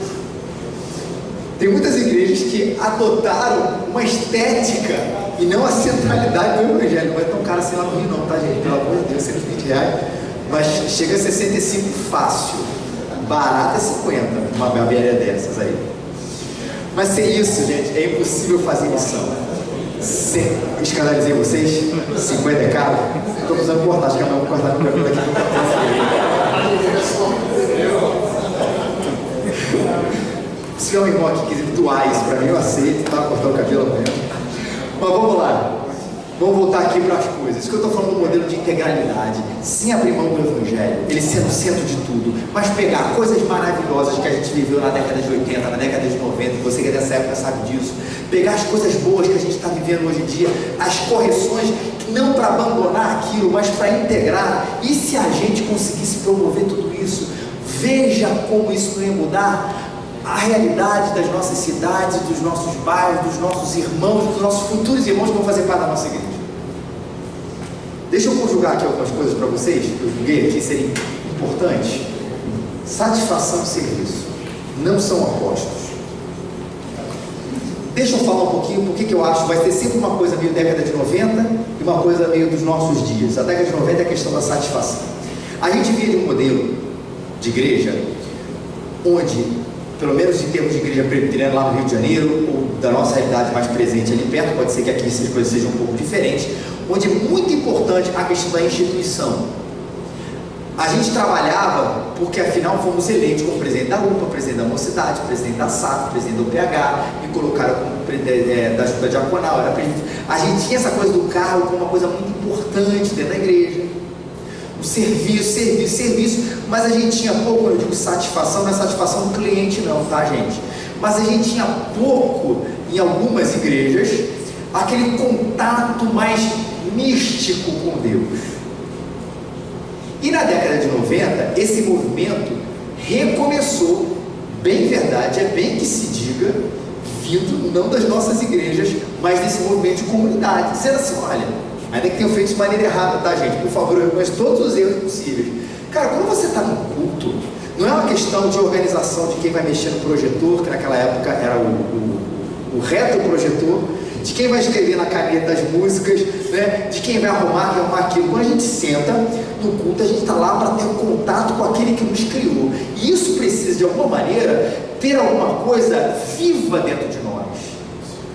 Tem muitas igrejas que adotaram uma estética e não a centralidade do evangelho. Não é tão caro assim lá no Rio não, tá, gente? Pelo amor de Deus, R$120. Mas chega a 65 fácil. Barata é 50, uma barbearia dessas aí. Mas sem isso, gente, é impossível fazer missão. Escandalizei vocês? 50 é caro? Estou precisando cortar, acho que eu vou cortar meu cabelo aqui. Se tiver um irmão aqui que quiser doar isso para mim, eu aceito, tá? Cortar o cabelo mesmo. Mas vamos lá. Vamos voltar aqui para as coisas. Isso que eu estou falando do modelo de integralidade, sem abrir mão do evangelho, ele sendo o centro de tudo, mas pegar coisas maravilhosas que a gente viveu na década de 80, na década de 90, você que é dessa época sabe disso, pegar as coisas boas que a gente está vivendo hoje em dia, as correções, não para abandonar aquilo, mas para integrar. E se a gente conseguisse promover tudo isso, veja como isso não ia mudar a realidade das nossas cidades, dos nossos bairros, dos nossos irmãos, dos nossos futuros irmãos que vão fazer parte da nossa igreja. Deixa eu conjugar aqui algumas coisas para vocês, que eu julguei aqui serem importantes. Satisfação e serviço não são opostos. Deixa eu falar um pouquinho porque que eu acho que vai ter sempre uma coisa meio década de 90 e uma coisa meio dos nossos dias. A década de 90 é a questão da satisfação. A gente via de um modelo de igreja onde, pelo menos em termos de igreja presbiteriana lá no Rio de Janeiro, ou da nossa realidade mais presente ali perto, pode ser que aqui essas coisas sejam um pouco diferentes, onde é muito importante a questão da instituição. A gente trabalhava porque afinal fomos eleitos como presidente da UPA, presidente da Mocidade, presidente da SAF, presidente do PH, me colocaram como da Junta Diaconal, era presidente. A gente tinha essa coisa do cargo como uma coisa muito importante dentro da igreja. O serviço, mas a gente tinha pouco, quando eu digo satisfação, não é satisfação do cliente não, tá, gente? Mas a gente tinha pouco, em algumas igrejas, aquele contato mais místico com Deus. E na década de 90, esse movimento recomeçou, bem verdade, é bem que se diga, vindo não das nossas igrejas, mas desse movimento de comunidade, dizendo assim, olha, ainda que tenham feito de maneira errada, tá, gente? Por favor, eu reconheço todos os erros possíveis. Cara, quando você está num culto, não é uma questão de organização de quem vai mexer no projetor, que naquela época era o retroprojetor, de quem vai escrever na caneta as músicas, né? De quem vai arrumar aquilo. Quando a gente senta no culto, a gente está lá para ter um contato com aquele que nos criou. E isso precisa, de alguma maneira, ter alguma coisa viva dentro de nós.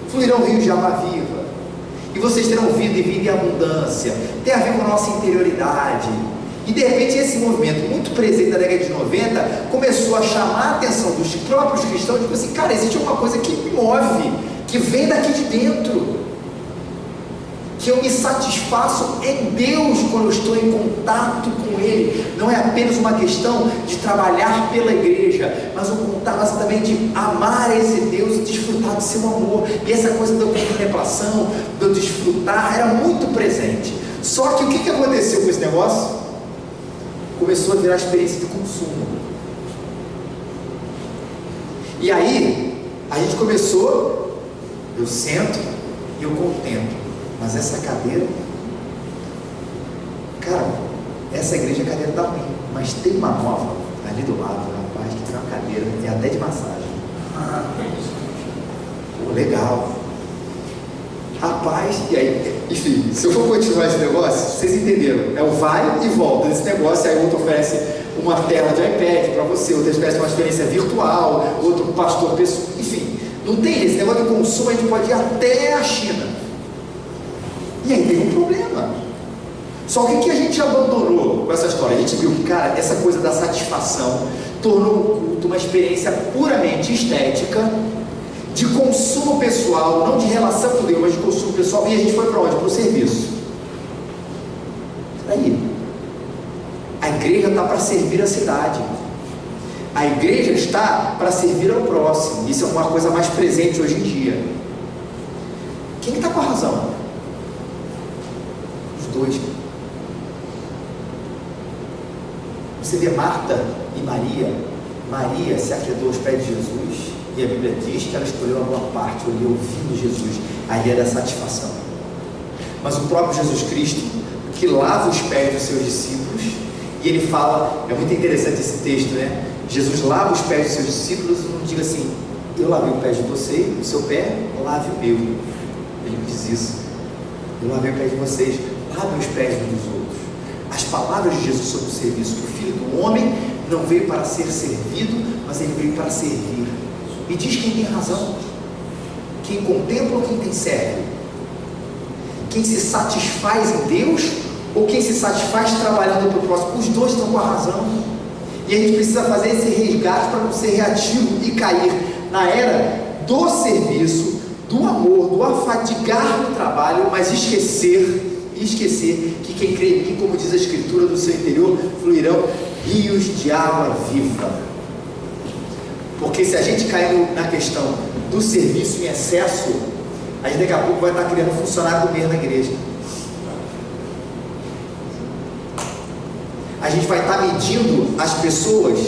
Fluirão rios de água viva. E vocês terão vida e vida em abundância. Tem a ver com a nossa interioridade. E de repente esse movimento muito presente da década de 90 começou a chamar a atenção dos próprios cristãos, tipo assim, cara, existe uma coisa que me move, que vem daqui de dentro, que eu me satisfaço em Deus quando eu estou em contato com Ele. Não é apenas uma questão de trabalhar pela igreja, mas um contato também de amar esse Deus e desfrutar do seu amor. E essa coisa da contemplação, do desfrutar, era muito presente. Só que o que aconteceu com esse negócio? Começou a virar experiência de consumo. E aí, a gente começou, eu sento e eu contemplo. Mas essa cadeira, cara, essa igreja a cadeira está ruim, mas tem uma nova ali do lado, rapaz, que tem uma cadeira, é até de massagem. Pô, legal. Rapaz, e aí, enfim, se eu for continuar esse negócio, vocês entenderam, é o vai e volta desse negócio, aí outro oferece uma tela de iPad para você, outro oferece uma experiência virtual, outro pastor pessoal, enfim, não tem esse negócio de consumo, a gente pode ir até a China. E aí tem um problema. Só que o que a gente abandonou com essa história? A gente viu que, cara, essa coisa da satisfação tornou o culto uma experiência puramente estética, de consumo pessoal, não de relação com Deus, mas de consumo pessoal. E a gente foi para onde? Para o serviço. Aí, a igreja está para servir a cidade. A igreja está para servir ao próximo. Isso é uma coisa mais presente hoje em dia. Quem está com a razão? Dois. Você vê Marta e Maria. Maria se aquedou aos pés de Jesus E a Bíblia diz que ela escolheu a boa parte, ouvindo Jesus, aí era a satisfação. Mas o próprio Jesus Cristo, que lava os pés dos seus discípulos, e ele fala, é muito interessante esse texto, né? Jesus lava os pés dos seus discípulos e não diga assim, eu lavei o pé de você, o seu pé, lave o meu. Ele diz isso, eu lavei o pé de vocês, lavem os pés uns dos outros. As palavras de Jesus sobre o serviço, que o Filho do Homem não veio para ser servido, mas ele veio para servir. E diz quem tem razão, quem contempla ou quem tem serve, quem se satisfaz em Deus ou quem se satisfaz trabalhando para o próximo. Os dois estão com a razão, e a gente precisa fazer esse resgate para não ser reativo e cair na era do serviço, do amor, do afadigar no trabalho, mas esquecer que quem crê em mim, como diz a Escritura, do seu interior fluirão rios de água viva. Porque se a gente cair na questão do serviço em excesso, a gente daqui a pouco vai estar criando funcionário do mês na igreja. A gente vai estar medindo as pessoas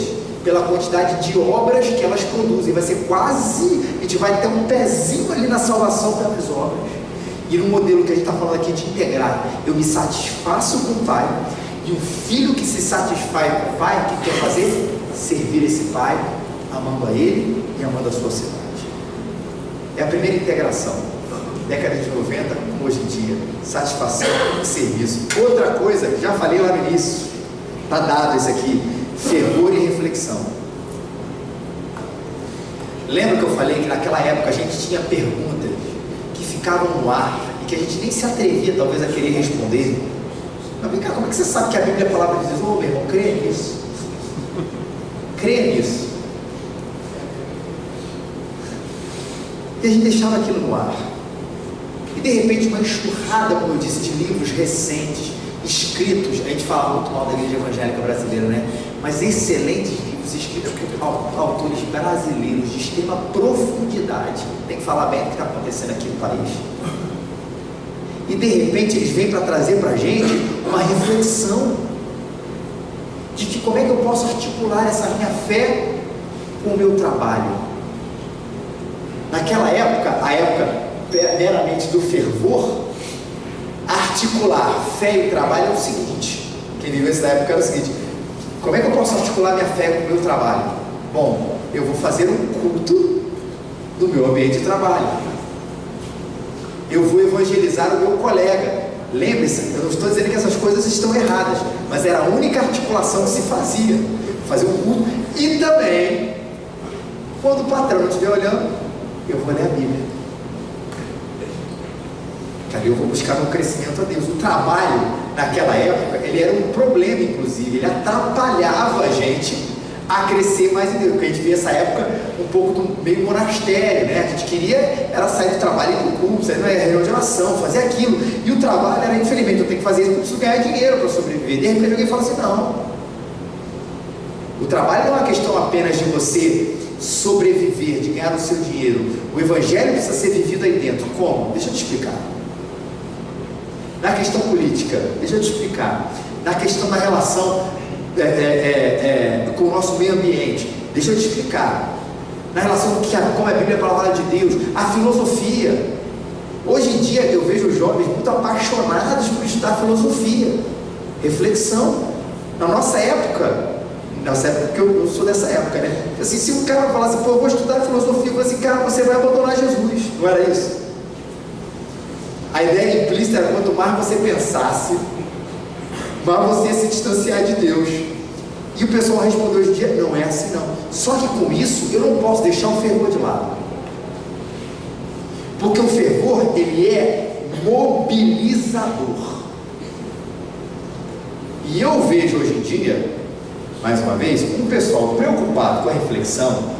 pela quantidade de obras que elas produzem. Vai ser quase, a gente vai ter um pezinho ali na salvação pelas obras. E no modelo que a gente está falando aqui de integrar, eu me satisfaço com o Pai, e um filho que se satisfaz com o Pai, o que quer fazer? Servir esse Pai, amando a Ele e amando a sua cidade. É a primeira integração, década de 90, como hoje em dia, satisfação e serviço. Outra coisa, já falei lá no início, está dado isso aqui, fervor e reflexão. Lembra que eu falei que naquela época a gente tinha perguntas que ficavam no ar e que a gente nem se atrevia talvez a querer responder? Mas vem cá, como é que você sabe que a Bíblia é a palavra de Deus? Ô meu irmão, creia nisso. Creia nisso. E a gente deixava aquilo no ar. E de repente uma enxurrada, como eu disse, de livros recentes, escritos, a gente fala muito mal da igreja evangélica brasileira, né? Mas excelentes livros escritos por autores brasileiros de extrema profundidade. Tem que falar bem do que está acontecendo aqui no país. E de repente eles vêm para trazer para a gente uma reflexão de que como é que eu posso articular essa minha fé com o meu trabalho. Naquela época, a época meramente do fervor, articular fé e trabalho é o seguinte, quem viveu essa época era o seguinte, como é que eu posso articular minha fé com o meu trabalho? Bom, eu vou fazer um culto do meu ambiente de trabalho, eu vou evangelizar o meu colega. Lembre-se, eu não estou dizendo que essas coisas estão erradas, mas era a única articulação que se fazia, fazer um culto. E também, quando o patrão não estiver olhando, eu vou ler a Bíblia. Eu vou buscar um crescimento a Deus. O trabalho, naquela época, ele era um problema, inclusive, ele atrapalhava a gente a crescer mais em Deus, porque a gente via essa época um pouco do meio monastério, né? A gente queria, era sair do trabalho e ir para o culto, sair na reunião de oração, fazer aquilo, e o trabalho era, infelizmente, eu tenho que fazer isso, eu preciso ganhar dinheiro para sobreviver. De repente alguém fala assim, não, o trabalho não é uma questão apenas de você sobreviver, de ganhar o seu dinheiro. O evangelho precisa ser vivido aí dentro. Como? Deixa eu te explicar. Na questão política, deixa eu te explicar. Na questão da relação com o nosso meio ambiente, deixa eu te explicar. Na relação com a Bíblia, a palavra de Deus, a filosofia. Hoje em dia eu vejo jovens muito apaixonados por estudar filosofia, reflexão. Na nossa época, porque eu sou dessa época, né? Assim, se um cara falasse, pô, eu vou estudar filosofia, eu falo assim, cara, você vai abandonar Jesus. Não era isso? A ideia implícita era quanto mais você pensasse, mais você ia se distanciar de Deus. E o pessoal respondeu hoje em dia, não é assim não. Só que com isso, eu não posso deixar o fervor de lado. Porque o fervor, ele é mobilizador. E eu vejo hoje em dia, mais uma vez, um pessoal preocupado com a reflexão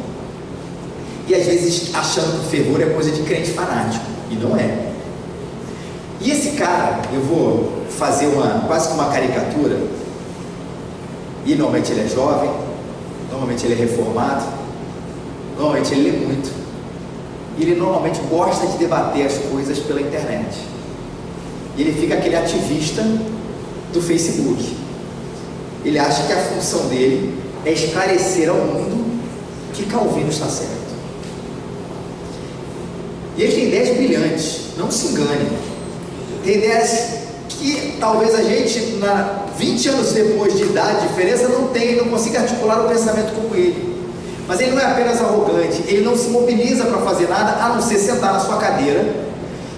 e às vezes achando que o fervor é coisa de crente fanático, e não é. E esse cara, eu vou fazer quase que uma caricatura, e normalmente ele é jovem, normalmente ele é reformado, normalmente ele lê muito, e ele normalmente gosta de debater as coisas pela internet, e ele fica aquele ativista do Facebook. Ele acha que a função dele é esclarecer ao mundo que Calvino está certo. E ele tem ideias brilhantes, não se engane. Tem ideias que talvez a gente, 20 anos depois de idade, de diferença, não consiga articular o pensamento como ele. Mas ele não é apenas arrogante, ele não se mobiliza para fazer nada, a não ser sentar na sua cadeira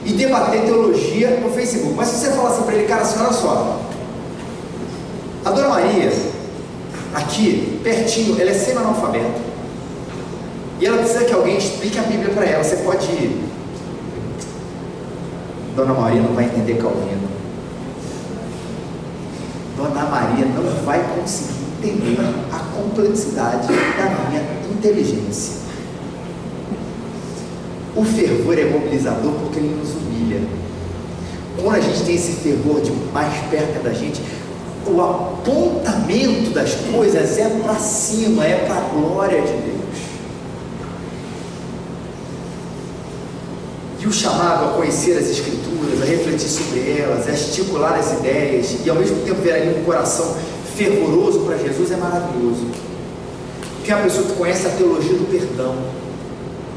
e debater teologia no Facebook. Mas se você falar assim para ele, cara, assim, olha só, a Dona Maria, aqui, pertinho, ela é semi-analfabeta, e ela precisa que alguém explique a Bíblia para ela. Você pode ir. Dona Maria não vai entender Calvino. Dona Maria não vai conseguir entender a complexidade da minha inteligência. O fervor é mobilizador porque ele nos humilha. Quando a gente tem esse fervor de mais perto da gente, o apontamento das coisas é para cima, é para a glória de Deus. E o chamado a conhecer as Escrituras, a refletir sobre elas, a estipular as ideias e ao mesmo tempo ver ali um coração fervoroso para Jesus é maravilhoso. Porque é uma pessoa que conhece a teologia do perdão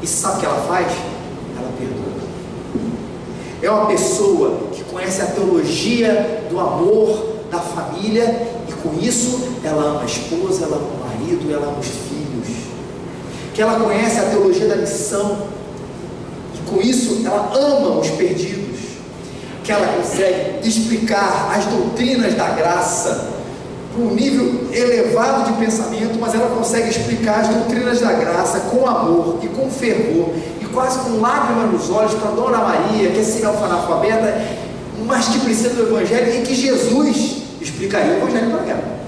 e sabe o que ela faz? Ela perdoa. É uma pessoa que conhece a teologia do amor, da família, e com isso ela ama a esposa, ela ama o marido, ela ama os filhos. Que ela conhece a teologia da missão, com isso ela ama os perdidos, que ela consegue explicar as doutrinas da graça para um nível elevado de pensamento, mas ela consegue explicar as doutrinas da graça com amor e com fervor e quase com lágrimas nos olhos para Dona Maria, que é semi-analfabeta, mas que precisa do Evangelho e que Jesus explicaria o Evangelho para ela.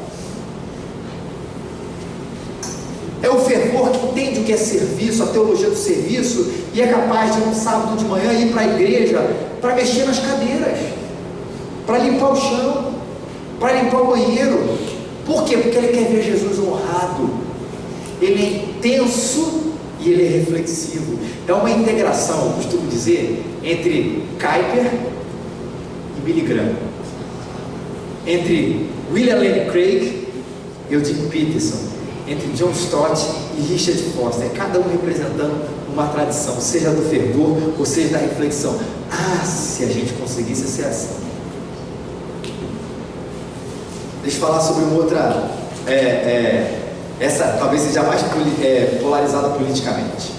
É o fervor que entende o que é serviço, a teologia do serviço, e é capaz de, um sábado de manhã, ir para a igreja para mexer nas cadeiras, para limpar o chão, para limpar o banheiro. Por quê? Porque ele quer ver Jesus honrado. Ele é intenso e ele é reflexivo. É uma integração, eu costumo dizer, entre Kuyper e Billy Graham, entre William Lane Craig e Eugene Peterson, entre John Stott e Richard Foster, cada um representando uma tradição, seja do fervor ou seja da reflexão. Se a gente conseguisse ser assim. Deixa eu falar sobre uma outra, essa talvez seja mais polarizada politicamente,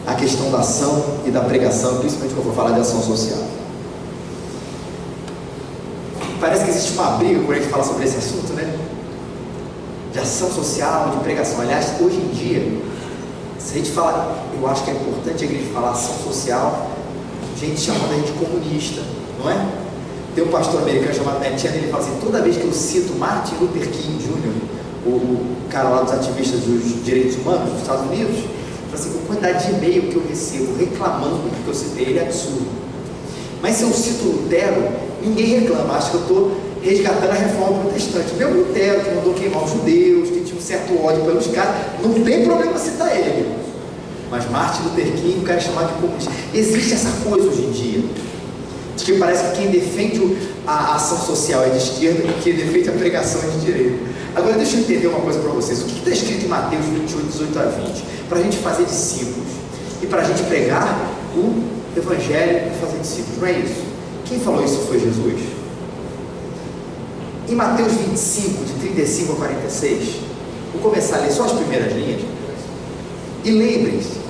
a questão da ação e da pregação, principalmente quando eu vou falar de ação social. Parece que existe uma briga quando a gente fala sobre esse assunto, né? De ação social, de pregação. Aliás, hoje em dia, se a gente fala, eu acho que é importante a igreja falar ação social, gente chamando a gente de comunista, não é? Tem um pastor americano chamado Matt Chandler, ele fala assim, toda vez que eu cito Martin Luther King Jr., o cara lá dos ativistas dos direitos humanos dos Estados Unidos, ele fala assim, a quantidade de e-mail que eu recebo reclamando do que eu citei, ele é absurdo. Mas se eu cito Lutero, ninguém reclama, acho que eu estou resgatando a reforma protestante. Meu Lutero, que mandou queimar os judeus, que tinha um certo ódio pelos caras, não tem problema citar ele. Mas Martin Luther King, o cara é chamado de comunista. Existe essa coisa hoje em dia, de que parece que quem defende a ação social é de esquerda e quem defende a pregação é de direita. Agora deixa eu entender uma coisa para vocês. O que está escrito em Mateus 28, 18 a 20? Para a gente fazer discípulos e para a gente pregar o Evangelho e fazer discípulos, não é isso? Quem falou isso foi Jesus. Em Mateus 25, de 35 a 46, vou começar a ler só as primeiras linhas. E lembrem-se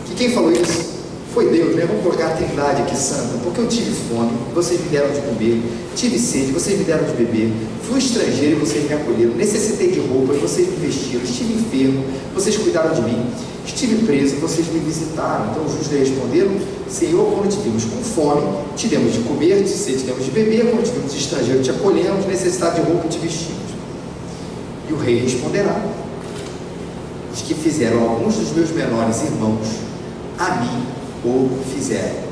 que quem falou isso foi Deus, né? Vamos colocar a Trindade aqui santa. Porque eu tive fome, vocês me deram de comer, tive sede, vocês me deram de beber, fui estrangeiro e vocês me acolheram, necessitei de roupas, vocês me vestiram, estive enfermo, vocês cuidaram de mim, estive preso, vocês me visitaram. Então os justos lhe responderam, Senhor, quando te vimos com fome, te demos de comer, te sede, te demos de beber, quando te vimos estrangeiro, te acolhemos, necessitado de roupa, te vestimos. E o rei responderá, os que fizeram alguns dos meus menores irmãos, a mim o fizeram.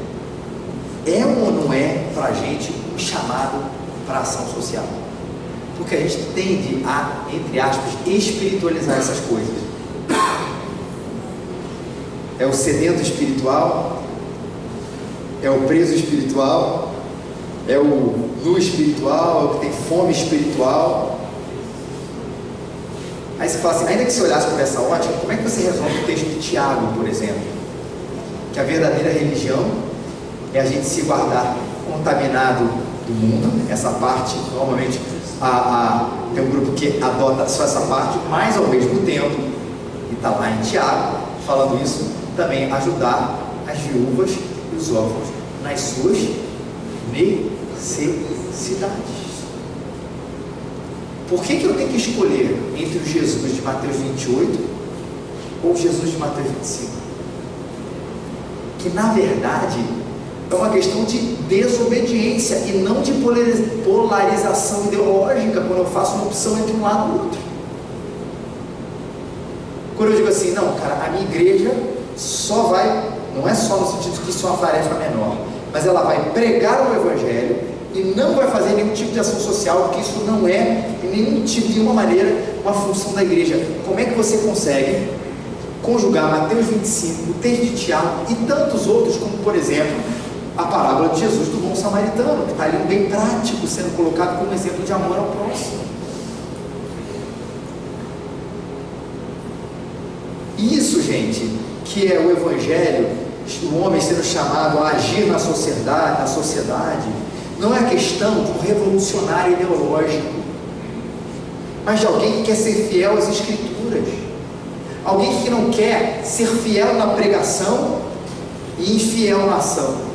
É ou não é para a gente um chamado para a ação social? Porque a gente tende a, entre aspas, espiritualizar essas coisas. É o sedento espiritual, é o preso espiritual, é o nu espiritual, é o que tem fome espiritual. Aí você fala assim, ainda que você olhasse por essa ótica, como é que você resolve o texto de Tiago, por exemplo? que a verdadeira religião é a gente se guardar contaminado do mundo. Essa parte, normalmente, tem um grupo que adota só essa parte, mas ao mesmo tempo, e está lá em Tiago, falando isso, também ajudar as viúvas e os órfãos nas suas necessidades. Por que eu tenho que escolher entre o Jesus de Mateus 28 ou o Jesus de Mateus 25? Que na verdade é uma questão de desobediência e não de polarização ideológica, quando eu faço uma opção entre um lado e o outro. Quando eu digo assim, não, cara, a minha igreja só vai, não é só no sentido que isso é uma tarefa menor, mas ela vai pregar o Evangelho e não vai fazer nenhum tipo de ação social, porque isso não é, de nenhuma maneira, uma função da igreja. Como é que você consegue conjugar Mateus 25, o texto de Tiago e tantos outros, como por exemplo, a parábola de Jesus do bom samaritano, que está ali bem prático, sendo colocado como exemplo de amor ao próximo. Isso, gente, que é o Evangelho, o homem sendo chamado a agir na sociedade, não é questão de um revolucionário ideológico, mas de alguém que quer ser fiel às Escrituras, alguém que não quer ser fiel na pregação e infiel na ação,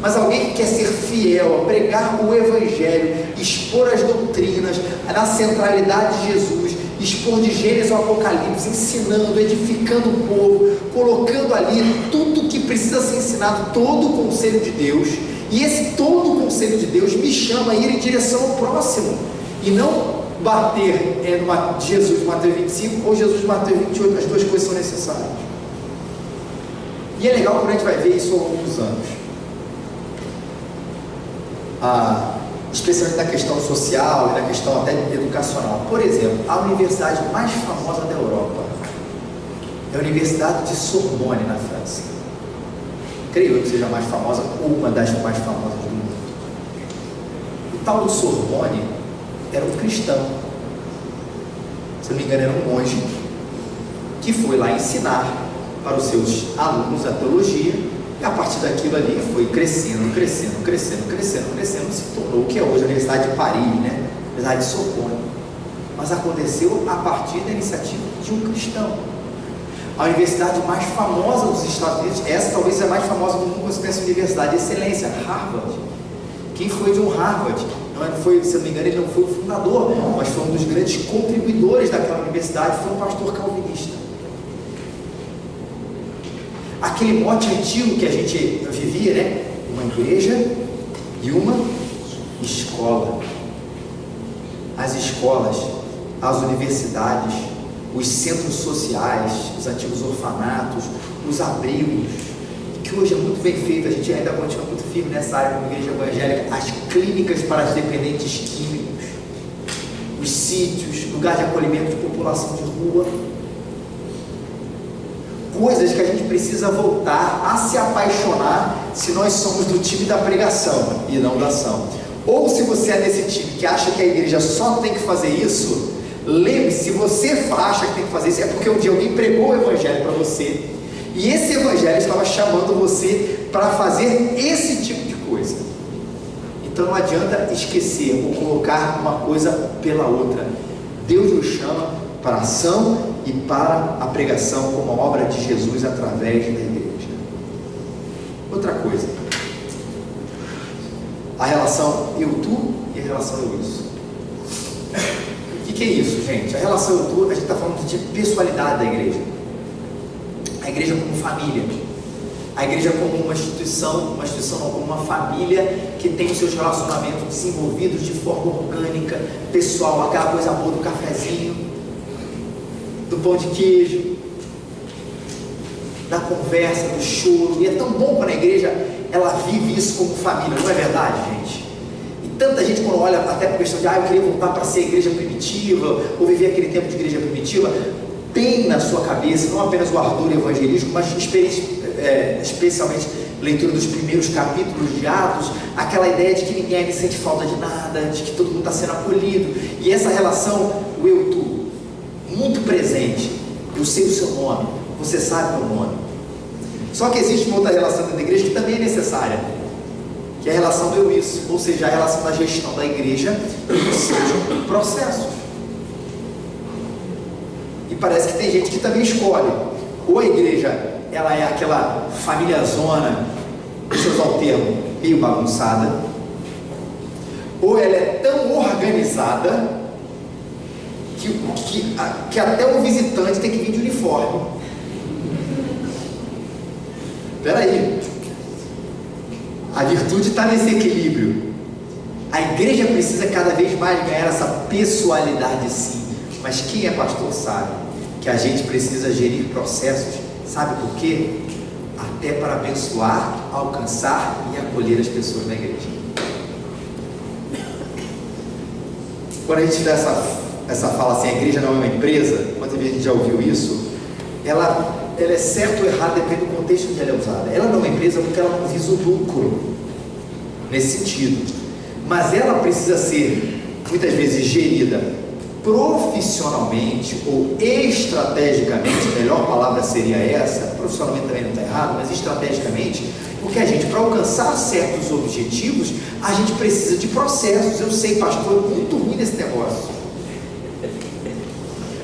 mas alguém que quer ser fiel a pregar o Evangelho, expor as doutrinas, na centralidade de Jesus, expor de Gênesis ao Apocalipse, ensinando, edificando o povo, colocando ali tudo que precisa ser ensinado, todo o conselho de Deus. E esse todo o conselho de Deus me chama a ir em direção ao próximo, e não bater no Jesus de Mateus 25 ou Jesus de Mateus 28, as duas coisas são necessárias. E é legal quando a gente vai ver isso ao longo dos anos, especialmente na questão social e na questão até educacional. Por exemplo, a universidade mais famosa da Europa é a Universidade de Sorbonne, na França. Creio que seja a mais famosa, ou uma das mais famosas do mundo. O tal do Sorbonne era um cristão, se não me engano era um monge, que foi lá ensinar para os seus alunos a teologia, e a partir daquilo ali foi crescendo, se tornou o que é hoje a Universidade de Paris, né? A Universidade de Sorbonne. Mas aconteceu a partir da iniciativa de um cristão. A universidade mais famosa dos Estados Unidos, essa talvez seja a mais famosa do mundo, quando você pensa em universidade de excelência, Harvard. Quem foi de um Harvard? Não foi, se não me engano, ele não foi o fundador, mas foi um dos grandes contribuidores daquela universidade, foi um pastor calvinista. Aquele mote antigo que a gente vivia, né? Uma igreja e uma escola. As escolas, as universidades, os centros sociais, os antigos orfanatos, os abrigos, que hoje é muito bem feito, a gente ainda continua muito firme nessa área como igreja evangélica, as clínicas para os dependentes químicos, os sítios, lugar de acolhimento de população de rua, coisas que a gente precisa voltar a se apaixonar se nós somos do time da pregação e não da ação. Ou se você é desse time que acha que a igreja só tem que fazer isso, lembre-se, se você acha que tem que fazer isso, é porque um dia alguém pregou o Evangelho para você, e esse Evangelho estava chamando você para fazer esse tipo de coisa. Então não adianta esquecer ou colocar uma coisa pela outra. Deus nos chama para a ação e para a pregação como a obra de Jesus através da igreja. Outra coisa, a relação eu-tu e a relação eu-isso. O que é isso, gente? A relação eu-tu, a gente está falando de pessoalidade da igreja. A igreja como família, a igreja como uma instituição como uma família que tem os seus relacionamentos desenvolvidos de forma orgânica, pessoal, aquela coisa boa do cafezinho, do pão de queijo, da conversa, do choro. E é tão bom quando a igreja ela vive isso como família, não é verdade, gente? E tanta gente quando olha até para a questão de eu queria voltar para ser igreja primitiva, ou viver aquele tempo de igreja primitiva, tem na sua cabeça não apenas o ardor evangelístico, mas especialmente leitura dos primeiros capítulos de Atos, aquela ideia de que ninguém sente falta de nada, de que todo mundo está sendo acolhido, e essa relação, o eu-tu, muito presente. Eu sei o seu nome, você sabe o meu nome. Só que existe uma outra relação dentro da igreja que também é necessária, que é a relação do eu isso, ou seja, a relação da gestão da igreja e dos seus processos. E parece que tem gente que também escolhe, ou a igreja ela é aquela família zona, deixa eu usar o termo, meio bagunçada, ou ela é tão organizada que até o visitante tem que vir de uniforme. Espera aí, a virtude está nesse equilíbrio. A igreja precisa cada vez mais ganhar essa pessoalidade, sim. Mas quem é pastor sabe que a gente precisa gerir processos, sabe por quê? Até para abençoar, alcançar e acolher as pessoas na igreja. Quando a gente dá essa fala assim, a igreja não é uma empresa, quantas vezes a gente já ouviu isso? Ela é certo ou errado, depende do contexto onde ela é usada. Ela não é uma empresa porque ela não visa o lucro, nesse sentido. Mas ela precisa ser, muitas vezes, gerida profissionalmente ou estrategicamente, a melhor palavra seria essa, profissionalmente também não está errado, mas estrategicamente, porque a gente, para alcançar certos objetivos, a gente precisa de processos. Eu sei, pastor, é muito ruim nesse negócio.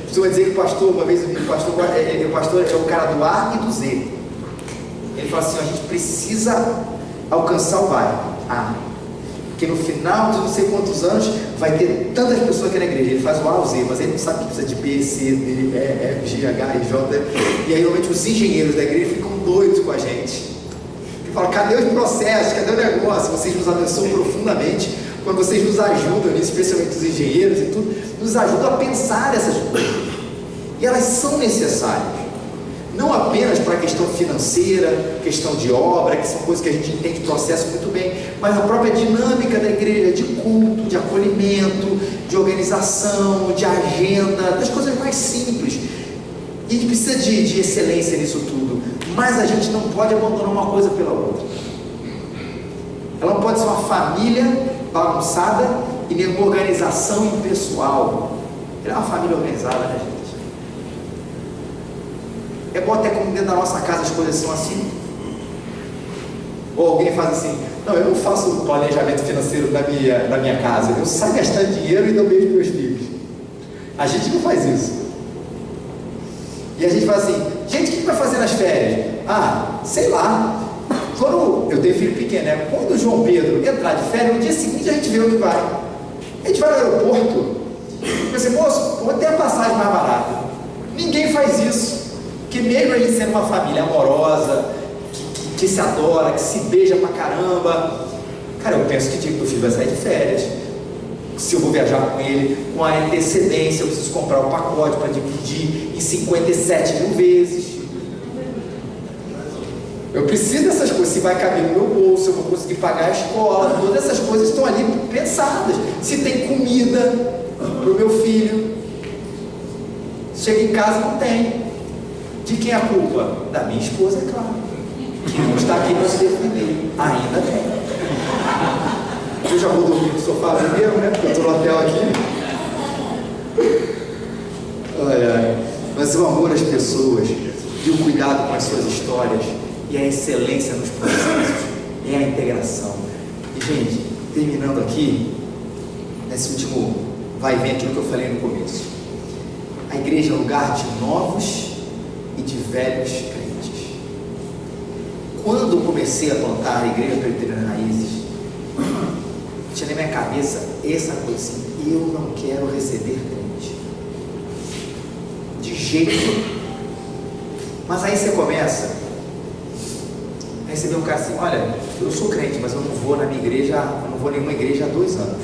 Costumo dizer que o pastor, uma vez o pastor é o cara do A e do Z. Ele fala assim, a gente precisa alcançar o A, porque no final de não sei quantos anos vai ter tantas pessoas aqui na igreja. Ele faz o A ou Z, mas ele não sabe que precisa de B, C, D, E, F, G, H, I, J. E aí normalmente os engenheiros da igreja ficam doidos com a gente. Ele fala, cadê os processos, cadê o negócio? Vocês nos abençoam profundamente quando vocês nos ajudam nisso, especialmente os engenheiros e tudo, nos ajudam a pensar essas coisas. E elas são necessárias. Não apenas para a questão financeira, questão de obra, que são coisas que a gente entende o processo muito bem, mas a própria dinâmica da igreja, de culto, de acolhimento, de organização, de agenda, das coisas mais simples. E a gente precisa de excelência nisso tudo, mas a gente não pode abandonar uma coisa pela outra. Ela não pode ser uma família bagunçada e nem uma organização impessoal. Ela é uma família organizada, né, gente? É bom até como dentro da nossa casa as coisas são assim. Ou alguém faz assim, não, eu não faço planejamento financeiro da minha casa, eu saio gastando dinheiro e dou beijo para meus filhos. A gente não faz isso. E a gente fala assim, gente, o que vai fazer nas férias? Ah, sei lá. Quando eu tenho filho pequeno, né? Quando o João Pedro entrar de férias, no dia seguinte a gente vê onde vai. A gente vai no aeroporto, e assim, moço, vou ter a passagem mais barata. Ninguém faz isso. Porque mesmo a gente sendo uma família amorosa, que se adora, que se beija pra caramba, cara, eu penso que o dia que meu filho vai sair de férias, se eu vou viajar com ele, com a antecedência, eu preciso comprar um pacote para dividir em 57 mil vezes. Eu preciso dessas coisas, se vai caber no meu bolso, eu vou conseguir pagar a escola, todas essas coisas estão ali pensadas. Se tem comida para o meu filho, chega em casa não tem. De quem é a culpa? Da minha esposa, é claro, que não está aqui para se defender. Ainda tem. Eu já vou dormir no sofá primeiro, né? Porque eu estou no hotel aqui. Mas o amor às pessoas e o cuidado com as suas histórias e a excelência nos processos é a integração. E, gente, terminando aqui, nesse último vai e vem aquilo que eu falei no começo. A igreja é um lugar de novos e de velhos crentes. Quando eu comecei a plantar a igreja Presbiteriana Raízes, tinha na minha cabeça essa coisa assim, eu não quero receber crente. De jeito nenhum. Mas aí você começa a receber um cara assim, olha, eu sou crente, mas eu não vou na minha igreja, eu não vou em nenhuma igreja há 2 anos.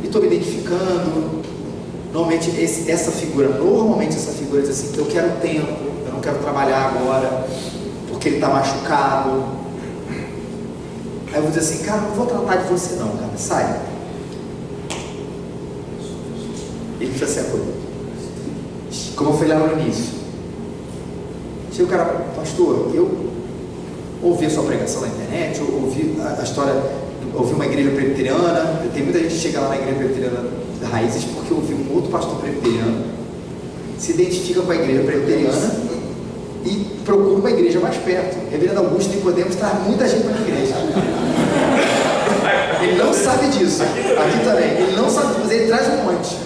E estou me identificando. Normalmente essa figura diz assim, eu quero tempo, eu não quero trabalhar agora, porque ele está machucado. Aí eu vou dizer assim, cara, não vou tratar de você não, cara, sai. Ele precisa ser acolhido. Como eu falei lá no início. Chega o cara, pastor, eu ouvi a sua pregação na internet, eu ouvi a história, ouvi uma igreja presbiteriana, tem muita gente que chega lá na igreja presbiteriana Raízes porque ouviu um outro pastor presbiteriano, se identifica com a igreja presbiteriana e procura uma igreja mais perto. O reverendo Augusto Nicodemos traz muita gente para a igreja. Ele não sabe disso. Aqui também. Ele não sabe, mas ele traz um monte.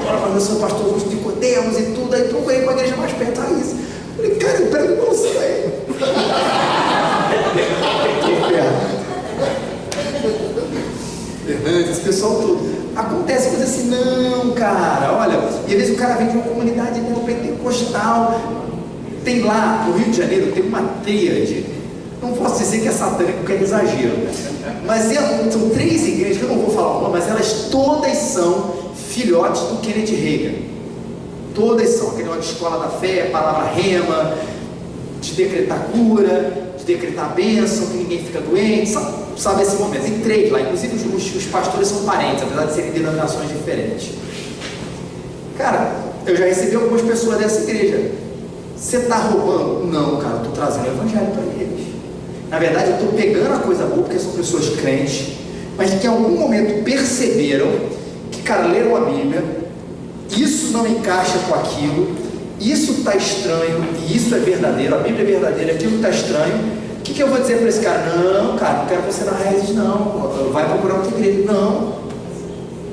Agora, eu sou o pastor Augusto Nicodemos e tudo. Aí procurei uma igreja mais perto. Aí isso. Falei, cara, eu pego com você aí. Esse pessoal todo. Acontece coisa assim, não, cara, olha, e às vezes o cara vem de uma comunidade neopentecostal. Tem lá, no Rio de Janeiro, tem uma tríade. Não posso dizer que é satânico, porque é exagero. Mas são 3 igrejas, que eu não vou falar uma, mas elas todas são filhotes do Kenneth Hagin. Todas são, aquele negócio de escola da fé, palavra rema, de decretar cura, de decretar bênção, que ninguém fica doente, sabe esse momento. Tem 3 lá, inclusive os pastores são parentes, apesar de serem denominações diferentes. Cara, eu já recebi algumas pessoas dessa igreja. Você está roubando? Não, cara, eu estou trazendo o evangelho para eles. Na verdade, eu estou pegando a coisa boa, porque são pessoas crentes, mas que em algum momento perceberam que, cara, leram a Bíblia, isso não encaixa com aquilo, isso está estranho, e isso é verdadeiro, a Bíblia é verdadeira, aquilo está estranho. O que eu vou dizer para esse cara? Não, cara, não quero você na Raízes, não, vai procurar outra igreja. Não.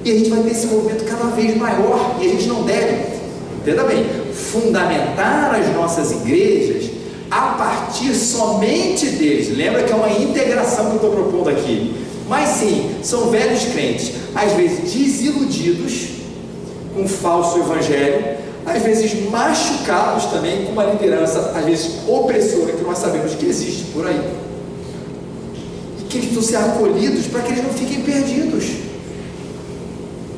E a gente vai ter esse movimento cada vez maior, e a gente não deve, entenda bem, fundamentar as nossas igrejas a partir somente deles. Lembra que é uma integração que eu estou propondo aqui. Mas sim, são velhos crentes, às vezes desiludidos com o falso evangelho, às vezes machucados também com uma liderança, às vezes opressora, que nós sabemos que existe por aí, e que eles precisam ser acolhidos para que eles não fiquem perdidos,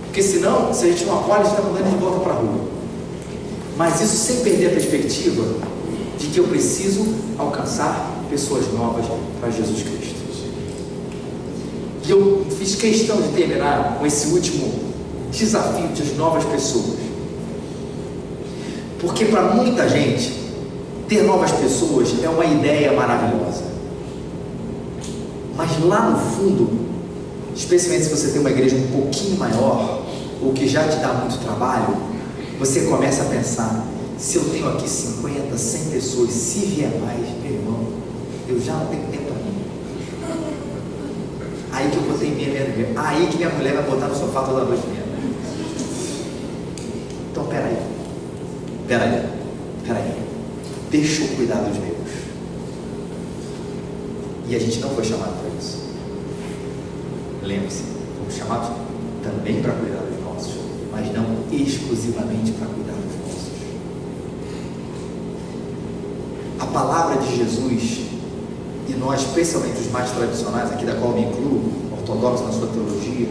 porque senão, se a gente não acolhe, a gente está mandando de volta para a rua. Mas isso sem perder a perspectiva de que eu preciso alcançar pessoas novas para Jesus Cristo. E eu fiz questão de terminar com esse último desafio de as novas pessoas, porque para muita gente ter novas pessoas é uma ideia maravilhosa, mas lá no fundo, especialmente se você tem uma igreja um pouquinho maior, ou que já te dá muito trabalho, você começa a pensar: se eu tenho aqui 50, 100 pessoas, se vier mais, meu irmão, eu já não tenho tempo para mim. Aí que eu botei aí que minha mulher vai botar no sofá toda noite mesmo. Então peraí, deixa eu cuidar dos meus. E a gente não foi chamado para isso. Lembre-se, fomos chamados também para cuidar dos nossos, mas não exclusivamente para cuidar dos nossos. A palavra de Jesus, e nós, especialmente os mais tradicionais, aqui da qual me incluo, ortodoxos na sua teologia,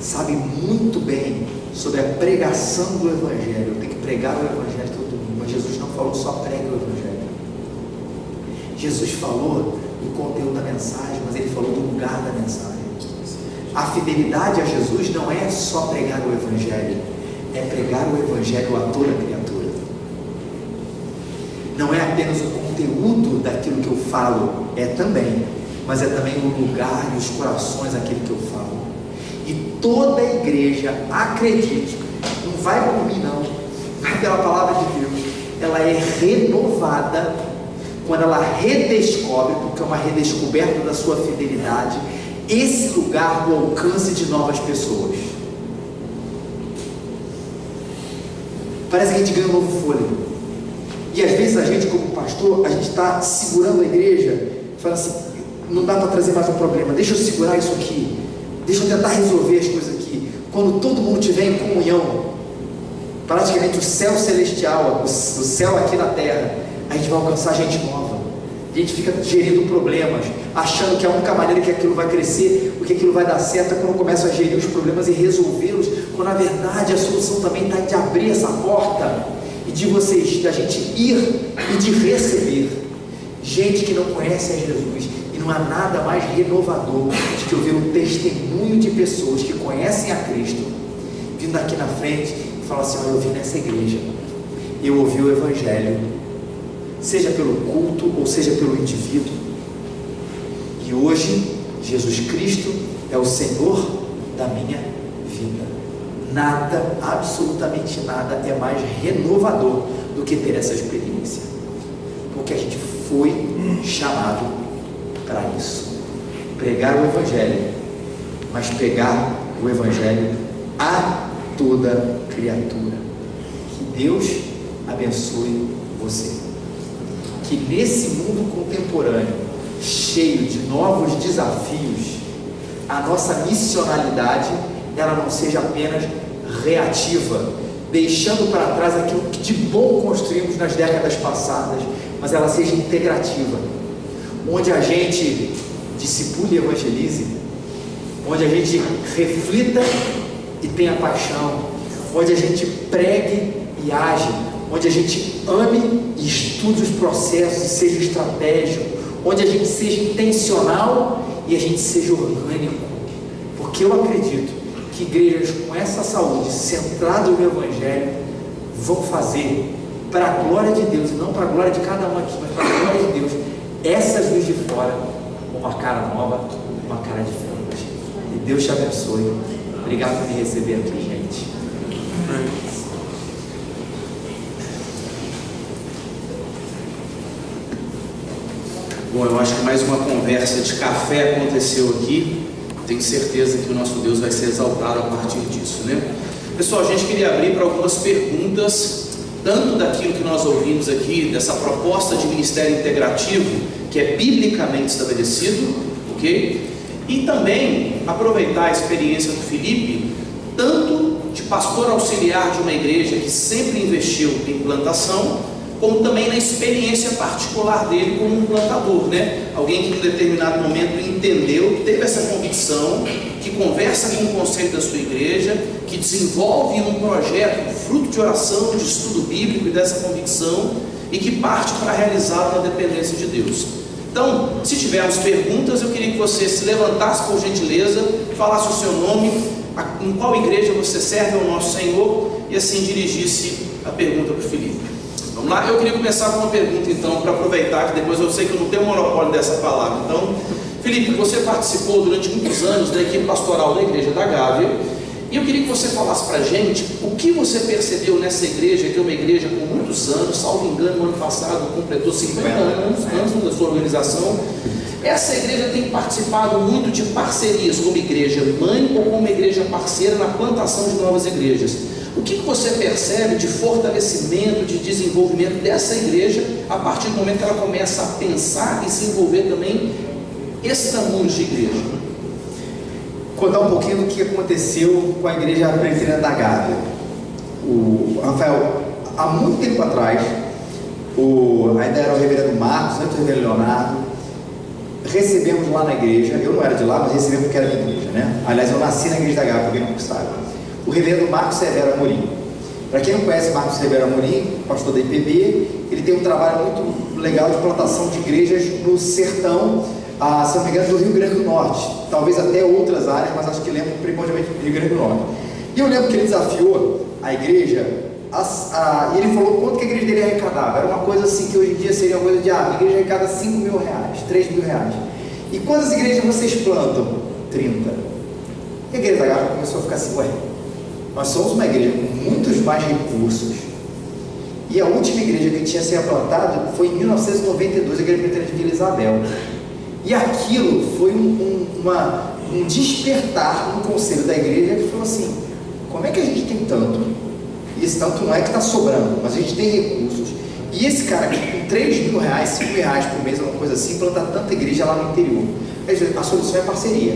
sabe muito bem sobre a pregação do Evangelho. Eu tenho que pregar o Evangelho todo domingo, mas Jesus não falou só pregue o Evangelho. Jesus falou do conteúdo da mensagem, mas ele falou do lugar da mensagem. A fidelidade a Jesus não é só pregar o Evangelho, é pregar o Evangelho a toda criatura. Não é apenas o conteúdo daquilo que eu falo, é também, mas é também o lugar e os corações daquilo que eu falo. E toda a igreja, acredite, não vai por mim não, vai pela palavra de Deus, ela é renovada quando ela redescobre, porque é uma redescoberta da sua fidelidade, esse lugar do alcance de novas pessoas. Parece que a gente ganha um novo fôlego. E às vezes a gente, como pastor, a gente está segurando a igreja, fala assim: não dá para trazer mais um problema, deixa eu segurar isso aqui, deixa eu tentar resolver as coisas aqui. Quando todo mundo estiver em comunhão, praticamente o céu celestial, o céu aqui na terra, a gente vai alcançar gente nova. A gente fica gerindo problemas, achando que a única maneira que aquilo vai crescer, porque aquilo vai dar certo, é quando começa a gerir os problemas e resolvê-los, quando na verdade a solução também está de abrir essa porta e da gente ir e de receber gente que não conhece a Jesus. E não há nada mais renovador de que ouvir um testemunho de pessoas que conhecem a Cristo vindo aqui na frente e falar assim: olha, eu vim nessa igreja, eu ouvi o Evangelho, seja pelo culto ou seja pelo indivíduo, e hoje Jesus Cristo é o Senhor da minha vida. Nada, absolutamente nada é mais renovador do que ter essa experiência. porque a gente foi chamado para isso. Pregar o Evangelho, mas pregar o Evangelho a toda criatura. Que Deus abençoe você. Que nesse mundo contemporâneo, cheio de novos desafios, a nossa missionalidade, ela não seja apenas reativa, deixando para trás aquilo que de bom construímos nas décadas passadas, mas ela seja integrativa, onde a gente discipule e evangelize, onde a gente reflita e tenha paixão, onde a gente pregue e age, onde a gente ame e estude os processos e seja estratégico, onde a gente seja intencional e a gente seja orgânico, porque eu acredito que igrejas com essa saúde, centradas no Evangelho, vão fazer para a glória de Deus, e não para a glória de cada um aqui, mas para a glória de Deus, essas luzes de fora, uma cara nova, uma cara diferente. E Deus te abençoe. Obrigado por me receber aqui, gente. Bom, eu acho que mais uma conversa de café aconteceu aqui. Tenho certeza que o nosso Deus vai ser exaltado a partir disso, né? Pessoal, a gente queria abrir para algumas perguntas, tanto daquilo que nós ouvimos aqui, dessa proposta de ministério integrativo, que é biblicamente estabelecido, ok? E também aproveitar a experiência do Felipe, tanto de pastor auxiliar de uma igreja que sempre investiu em plantação, como também na experiência particular dele como um plantador, né? Alguém que em um determinado momento entendeu, teve essa convicção, que conversa com o conselho da sua igreja, que desenvolve um projeto, fruto de oração, de estudo bíblico e dessa convicção, e que parte para realizá-lo na dependência de Deus. Então, se tivermos perguntas, eu queria que você se levantasse por gentileza, falasse o seu nome, em qual igreja você serve ao nosso Senhor, e assim dirigisse a pergunta para o Felipe. Vamos lá? Eu queria começar com uma pergunta então, para aproveitar que depois eu sei que eu não tenho monopólio dessa palavra. Então, Felipe, você participou durante muitos anos da equipe pastoral da igreja da Gávea, e eu queria que você falasse para a gente o que você percebeu nessa igreja, que é uma igreja com muitos anos, salvo engano, no ano passado completou 50 anos da sua organização. Essa igreja tem participado muito de parcerias como igreja mãe ou como igreja parceira na plantação de novas igrejas. O que você percebe de fortalecimento, de desenvolvimento dessa igreja a partir do momento que ela começa a pensar e se envolver também esse tamanho de igreja? Contar um pouquinho do que aconteceu com a igreja presbiteriana da Gávea. O Rafael, há muito tempo atrás, ainda era o reverendo Marcos, antes do reverendo Leonardo, recebemos lá na igreja, eu não era de lá, mas recebemos porque era minha igreja, né? Aliás, eu nasci na igreja da Gávea, para quem não sabe. O reverendo Marcos Severo Amorim. Para quem não conhece Marcos Severo Amorim, pastor da IPB, ele tem um trabalho muito legal de plantação de igrejas no sertão, se não me engano, do Rio Grande do Norte, talvez até outras áreas, mas acho que lembro primordialmente do Rio Grande do Norte. E eu lembro que ele desafiou a igreja, e ele falou quanto que a igreja dele arrecadava. Era uma coisa assim que hoje em dia seria uma coisa de, a igreja arrecada R$5 mil, R$3 mil. E quantas igrejas vocês plantam? 30. E a igreja da Gávea começou a ficar assim, ué, nós somos uma igreja com muitos mais recursos, e a última igreja que tinha sido plantada foi em 1992, a igreja presbiteriana de Vila Isabel. E aquilo foi um despertar no conselho da igreja, que falou assim, como é que a gente tem tanto? E esse tanto não é que está sobrando, mas a gente tem recursos. E esse cara que com R$3 mil, R$5 mil por mês, alguma coisa assim, planta tanta igreja lá no interior. A solução é parceria.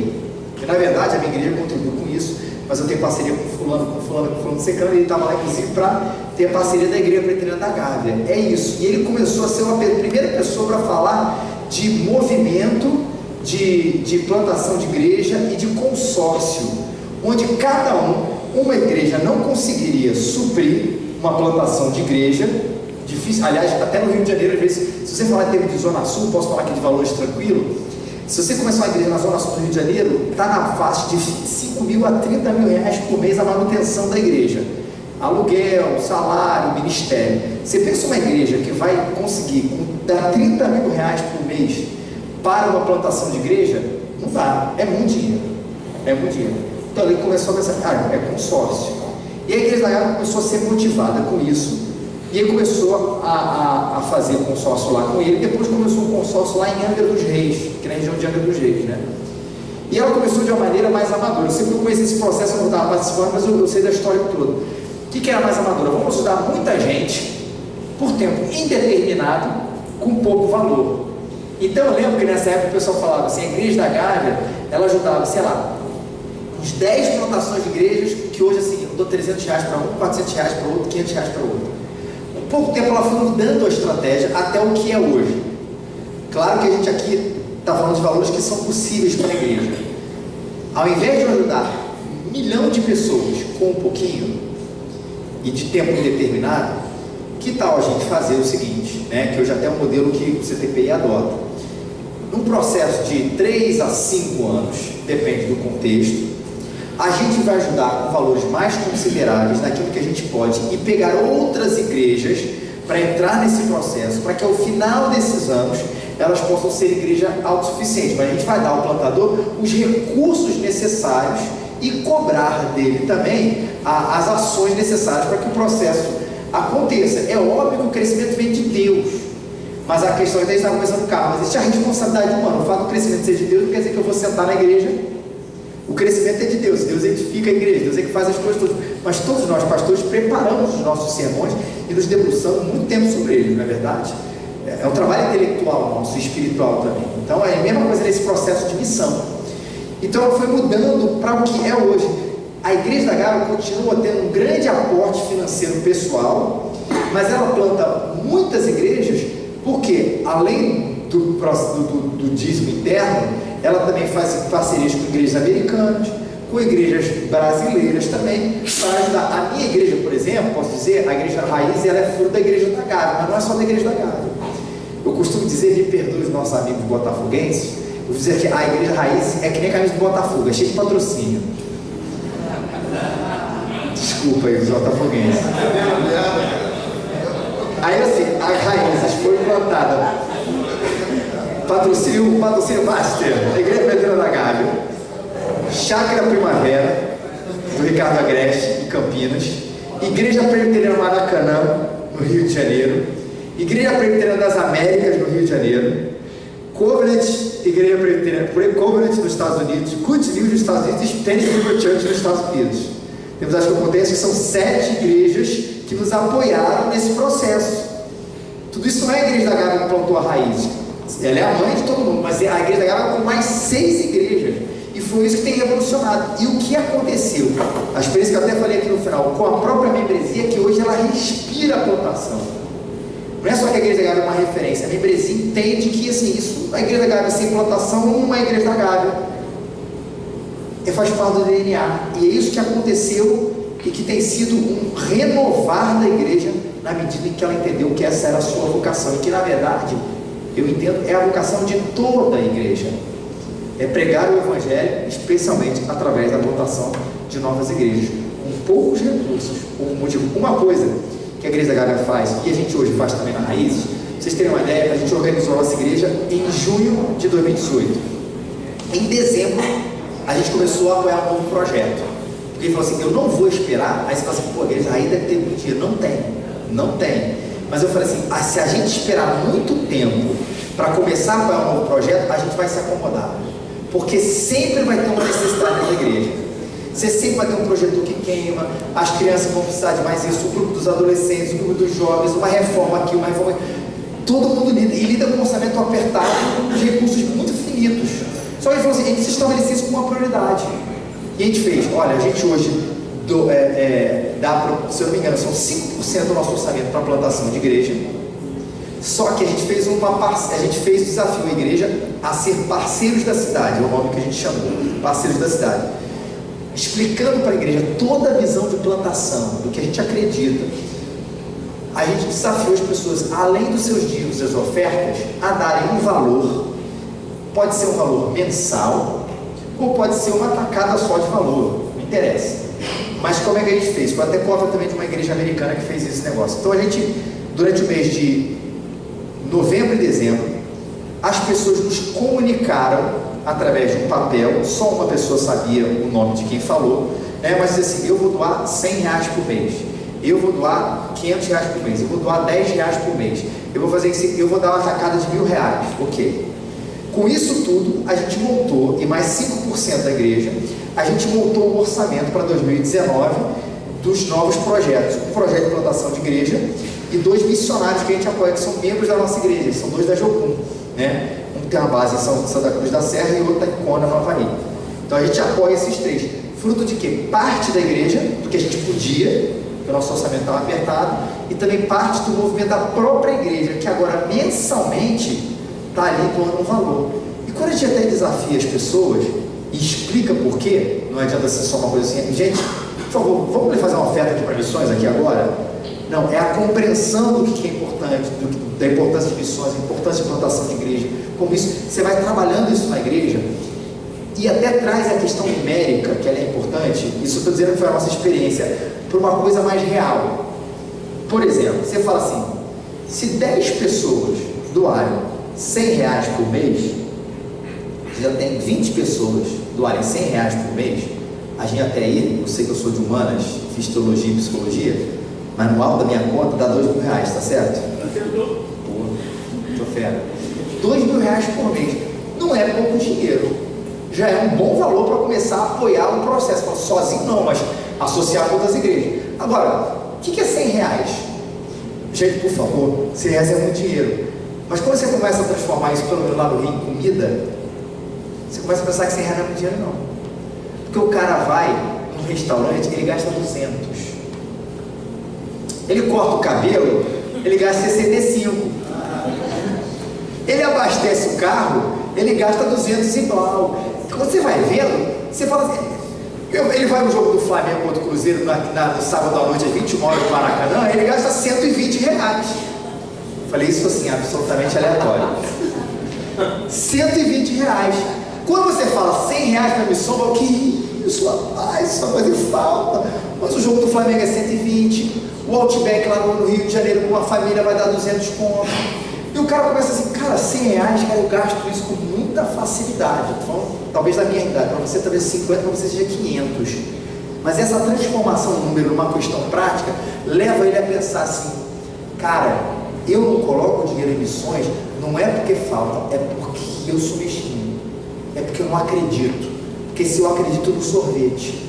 E na verdade a minha igreja contribuiu com isso, mas eu tenho parceria com fulano secando, e ele estava lá inclusive para ter a parceria da igreja presbiteriana da Gávea. É isso. E ele começou a ser uma primeira pessoa para falar de movimento, de plantação de igreja e de consórcio, onde cada uma igreja não conseguiria suprir uma plantação de igreja, difícil, aliás, até no Rio de Janeiro, às vezes, se você falar em termos de Zona Sul, posso falar aqui de valores tranquilo, se você começar uma igreja na Zona Sul do Rio de Janeiro, está na faixa de R$25 mil a R$30 mil por mês a manutenção da igreja, aluguel, salário, ministério. Você pensa uma igreja que vai conseguir dar R$30 mil por mês para uma plantação de igreja? Não dá, é muito dinheiro, Então ele começou a pensar, cara, é consórcio. E a igreja da Gávea começou a ser motivada com isso, E ele começou a fazer consórcio lá com ele, depois começou um consórcio lá em Angra dos Reis, que é na região de Angra dos Reis, né? E ela começou de uma maneira mais amadora. Eu sempre conheci esse processo, eu não estava participando, mas eu sei da história toda. O que era mais amadora? Vamos ajudar muita gente, por tempo indeterminado, com pouco valor. Então eu lembro que nessa época o pessoal falava assim, a igreja da Gávea, ela ajudava, sei lá, uns 10 plantações de igrejas, que hoje assim, eu dou R$300 para um, R$400 para outro, R$500 para outro. Em pouco tempo ela foi mudando a estratégia até o que é hoje. Claro que a gente aqui está falando de valores que são possíveis para a igreja. Ao invés de ajudar 1 milhão de pessoas com um pouquinho e de tempo indeterminado, que tal a gente fazer o seguinte, né, que hoje até é um modelo que o CTPI adota. Num processo de 3 a 5 anos, depende do contexto, a gente vai ajudar com valores mais consideráveis naquilo que a gente pode e pegar outras igrejas para entrar nesse processo, para que ao final desses anos elas possam ser igreja autossuficiente. Mas a gente vai dar ao plantador os recursos necessários e cobrar dele também as ações necessárias para que o processo aconteça. É óbvio que o crescimento vem de Deus, mas a questão é que a gente está começando o carro, mas existe a responsabilidade humana. O fato do crescimento ser de Deus não quer dizer que eu vou sentar na igreja. O crescimento é de Deus, Deus edifica a igreja, Deus é que faz as coisas todas. Mas todos nós, pastores, preparamos os nossos sermões e nos debruçamos muito tempo sobre eles, não é verdade? É um trabalho intelectual nosso, espiritual também. Então é a mesma coisa nesse processo de missão. Então ela foi mudando para o que é hoje. A igreja da Gávea continua tendo um grande aporte financeiro pessoal, mas ela planta muitas igrejas, porque além do dízimo interno, ela também faz parcerias com igrejas americanas, com igrejas brasileiras também, para ajudar. A minha igreja, por exemplo, posso dizer, a igreja Raiz, ela é fruto da igreja da Gávea, mas não é só da igreja da Gávea. Eu costumo dizer, me perdoe os nossos amigos botafoguenses, eu vou dizer que a igreja Raiz é que nem a camisa do Botafogo, é cheia de patrocínio. Desculpa aí os botafoguenses. Aí assim, a Raízes foi plantada. Patrocínio Master, a Igreja Presbiteriana da Gávea, Chácara Primavera, do Ricardo Agreste, em Campinas, Igreja Presbiteriana Maracanã, no Rio de Janeiro, Igreja Presbiteriana das Américas, no Rio de Janeiro, Covenant, Igreja Presbiteriana Covenant nos Estados Unidos, Good News nos Estados Unidos e Spanish River Church nos Estados Unidos. Temos, acho que acontece que são 7 igrejas que nos apoiaram nesse processo. Tudo isso não é a Igreja da Gávea que plantou a raiz. Ela é a mãe de todo mundo, mas a igreja da Gávea com mais 6 igrejas, e foi isso que tem revolucionado. E o que aconteceu? A experiência que eu até falei aqui no final, com a própria membresia, que hoje ela respira a plantação. Não é só que a igreja da Gávea é uma referência, a membresia entende que assim, isso, a igreja da Gávea sem plantação não é a igreja da Gávea, faz parte do DNA, e é isso que aconteceu e que tem sido um renovar da igreja na medida em que ela entendeu que essa era a sua vocação, e que na verdade eu entendo, é a vocação de toda a igreja, é pregar o Evangelho, especialmente através da plantação de novas igrejas, com poucos recursos. Uma coisa que a igreja da Gávea faz, e a gente hoje faz também na Raízes, pra vocês terem uma ideia, a gente organizou a nossa igreja em junho de 2018. Em dezembro, a gente começou a apoiar um novo projeto, porque ele falou assim, eu não vou esperar. Aí você fala assim, pô, a igreja aí deve ter muito dinheiro. Não tem. Mas eu falei assim, se a gente esperar muito tempo para começar a apoiar um novo projeto, a gente vai se acomodar, porque sempre vai ter uma necessidade da igreja. Você sempre vai ter um projetor que queima, as crianças vão precisar de mais isso, o grupo dos adolescentes, o grupo dos jovens, uma reforma aqui, uma reforma aqui. Todo mundo lida com um orçamento apertado, com recursos muito finitos. Só que ele falou assim, a gente se estabeleceu isso como uma prioridade. E a gente fez, olha, a gente hoje dá, se eu não me engano, são 5% do nosso orçamento para a plantação de igreja. Só que a gente fez o desafio à igreja a ser parceiros da cidade, é o nome que a gente chamou, parceiros da cidade, explicando para a igreja toda a visão de plantação, do que a gente acredita. A gente desafiou as pessoas, além dos seus dízimos e das ofertas, a darem um valor. Pode ser um valor mensal, ou pode ser uma tacada só de valor, não interessa. Mas como é que a gente fez? Foi até cota também de uma igreja americana que fez esse negócio. Então a gente, durante o mês de novembro e dezembro, as pessoas nos comunicaram através de um papel, só uma pessoa sabia o nome de quem falou, né? Mas assim, eu vou doar R$100 por mês. eu vou doar R$500 por mês, eu vou doar R$10 por mês, eu vou dar uma tacada de R$1.000, ok. Com isso tudo, a gente montou, e mais 5% da igreja, a gente montou um orçamento para 2019 dos novos projetos, um projeto de plantação de igreja e 2 missionários que a gente apoia, que são membros da nossa igreja, são 2 da Jocum, né? Um tem uma base em Santa Cruz da Serra e outro em Cona, no Havaí. Então a gente apoia esses 3, fruto de quê? Parte da igreja, do que a gente podia, porque o nosso orçamento estava apertado, e também parte do movimento da própria igreja, que agora mensalmente está ali doando um valor. E quando a gente até desafia as pessoas e explica por quê, não adianta ser só uma coisa assim, gente, por favor, vamos fazer uma oferta aqui para missões aqui agora? Não, é a compreensão do que é importante, da importância de missões, da importância de plantação de igreja, como isso, você vai trabalhando isso na igreja, e até traz a questão numérica, que ela é importante, isso eu estou dizendo que foi a nossa experiência, para uma coisa mais real. Por exemplo, você fala assim, se 10 pessoas doarem R$100 por mês, já tem 20 pessoas doarem R$100 por mês, a gente até aí, eu sei que eu sou de humanas, fiz teologia e psicologia, mas no alto da minha conta dá R$2.000, tá certo? Pô, tô fera. R$2.000 por mês, não é pouco dinheiro, já é um bom valor para começar a apoiar um processo, sozinho não, mas associar com outras igrejas. Agora, o que é R$100? Gente, por favor, R$100 é muito dinheiro, mas quando você começa a transformar isso, pelo menos lá no Rio, em comida, você começa a pensar que R$100 não é muito dinheiro não, porque o cara vai num restaurante, ele gasta 200, ele corta o cabelo, ele gasta 65, ele abastece o carro, ele gasta 200 e blau. Quando você vai vendo, você fala assim, ele vai no jogo do Flamengo contra o Cruzeiro no sábado à noite às 21 horas no Maracanã, ele gasta R$120. Falei isso assim, absolutamente aleatório. R$120. Quando você fala R$100 para missão, que isso, rapaz, isso vai fazer falta. Mas o jogo do Flamengo é 120, o Outback lá no Rio de Janeiro com uma família vai dar 200 contos. E o cara começa assim, cara, R$100, cara, eu gasto isso com muita facilidade. Então, talvez na minha idade, para você talvez 50, para você seja 500. Mas essa transformação no número numa questão prática, leva ele a pensar assim, cara, eu não coloco dinheiro em missões, não é porque falta, é porque eu sou mesquinho. É porque eu não acredito. Porque se eu acredito no sorvete,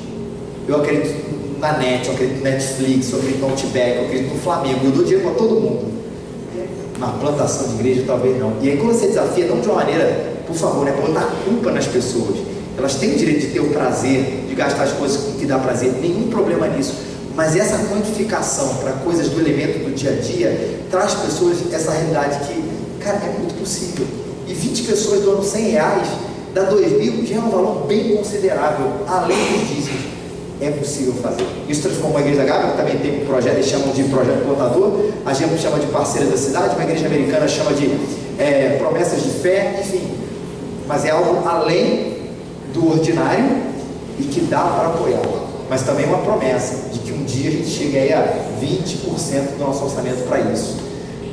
eu acredito na net, eu acredito no Netflix, eu acredito no Outback, eu acredito no Flamengo, eu dou dinheiro para todo mundo. Na plantação de igreja talvez não. E aí quando você desafia, não de uma maneira, por favor, né, botar culpa nas pessoas. Elas têm o direito de ter o prazer, de gastar as coisas com que dá prazer, nenhum problema nisso. Mas essa quantificação para coisas do elemento do dia a dia, traz pessoas essa realidade que, cara, é muito possível. E 20 pessoas doando R$100, dá 2.000, já é um valor bem considerável, além dos dízimos. É possível fazer. Isso transformou a Igreja da Gávea, que também tem um projeto, eles chamam de projeto portador, a gente chama de parceira da cidade, uma igreja americana chama de promessas de fé, enfim. Mas é algo além do ordinário e que dá para apoiar. Mas também uma promessa de que um dia a gente chegue aí a 20% do nosso orçamento para isso.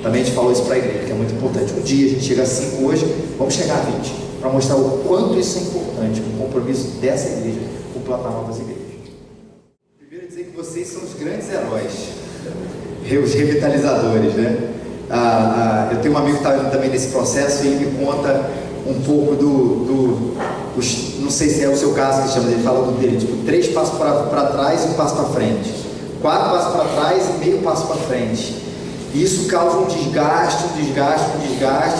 Também a gente falou isso para a igreja, que é muito importante. Um dia a gente chega a 5 hoje, vamos chegar a 20, para mostrar o quanto isso é importante, o compromisso dessa igreja com plantar novas igrejas. Dizer que vocês são os grandes heróis, os revitalizadores, né? Eu tenho um amigo que está também nesse processo e ele me conta um pouco não sei se é o seu caso que chama, ele fala dele, tipo 3 passos para trás e 1 passo para frente, 4 passos para trás e meio passo para frente. E isso causa um desgaste,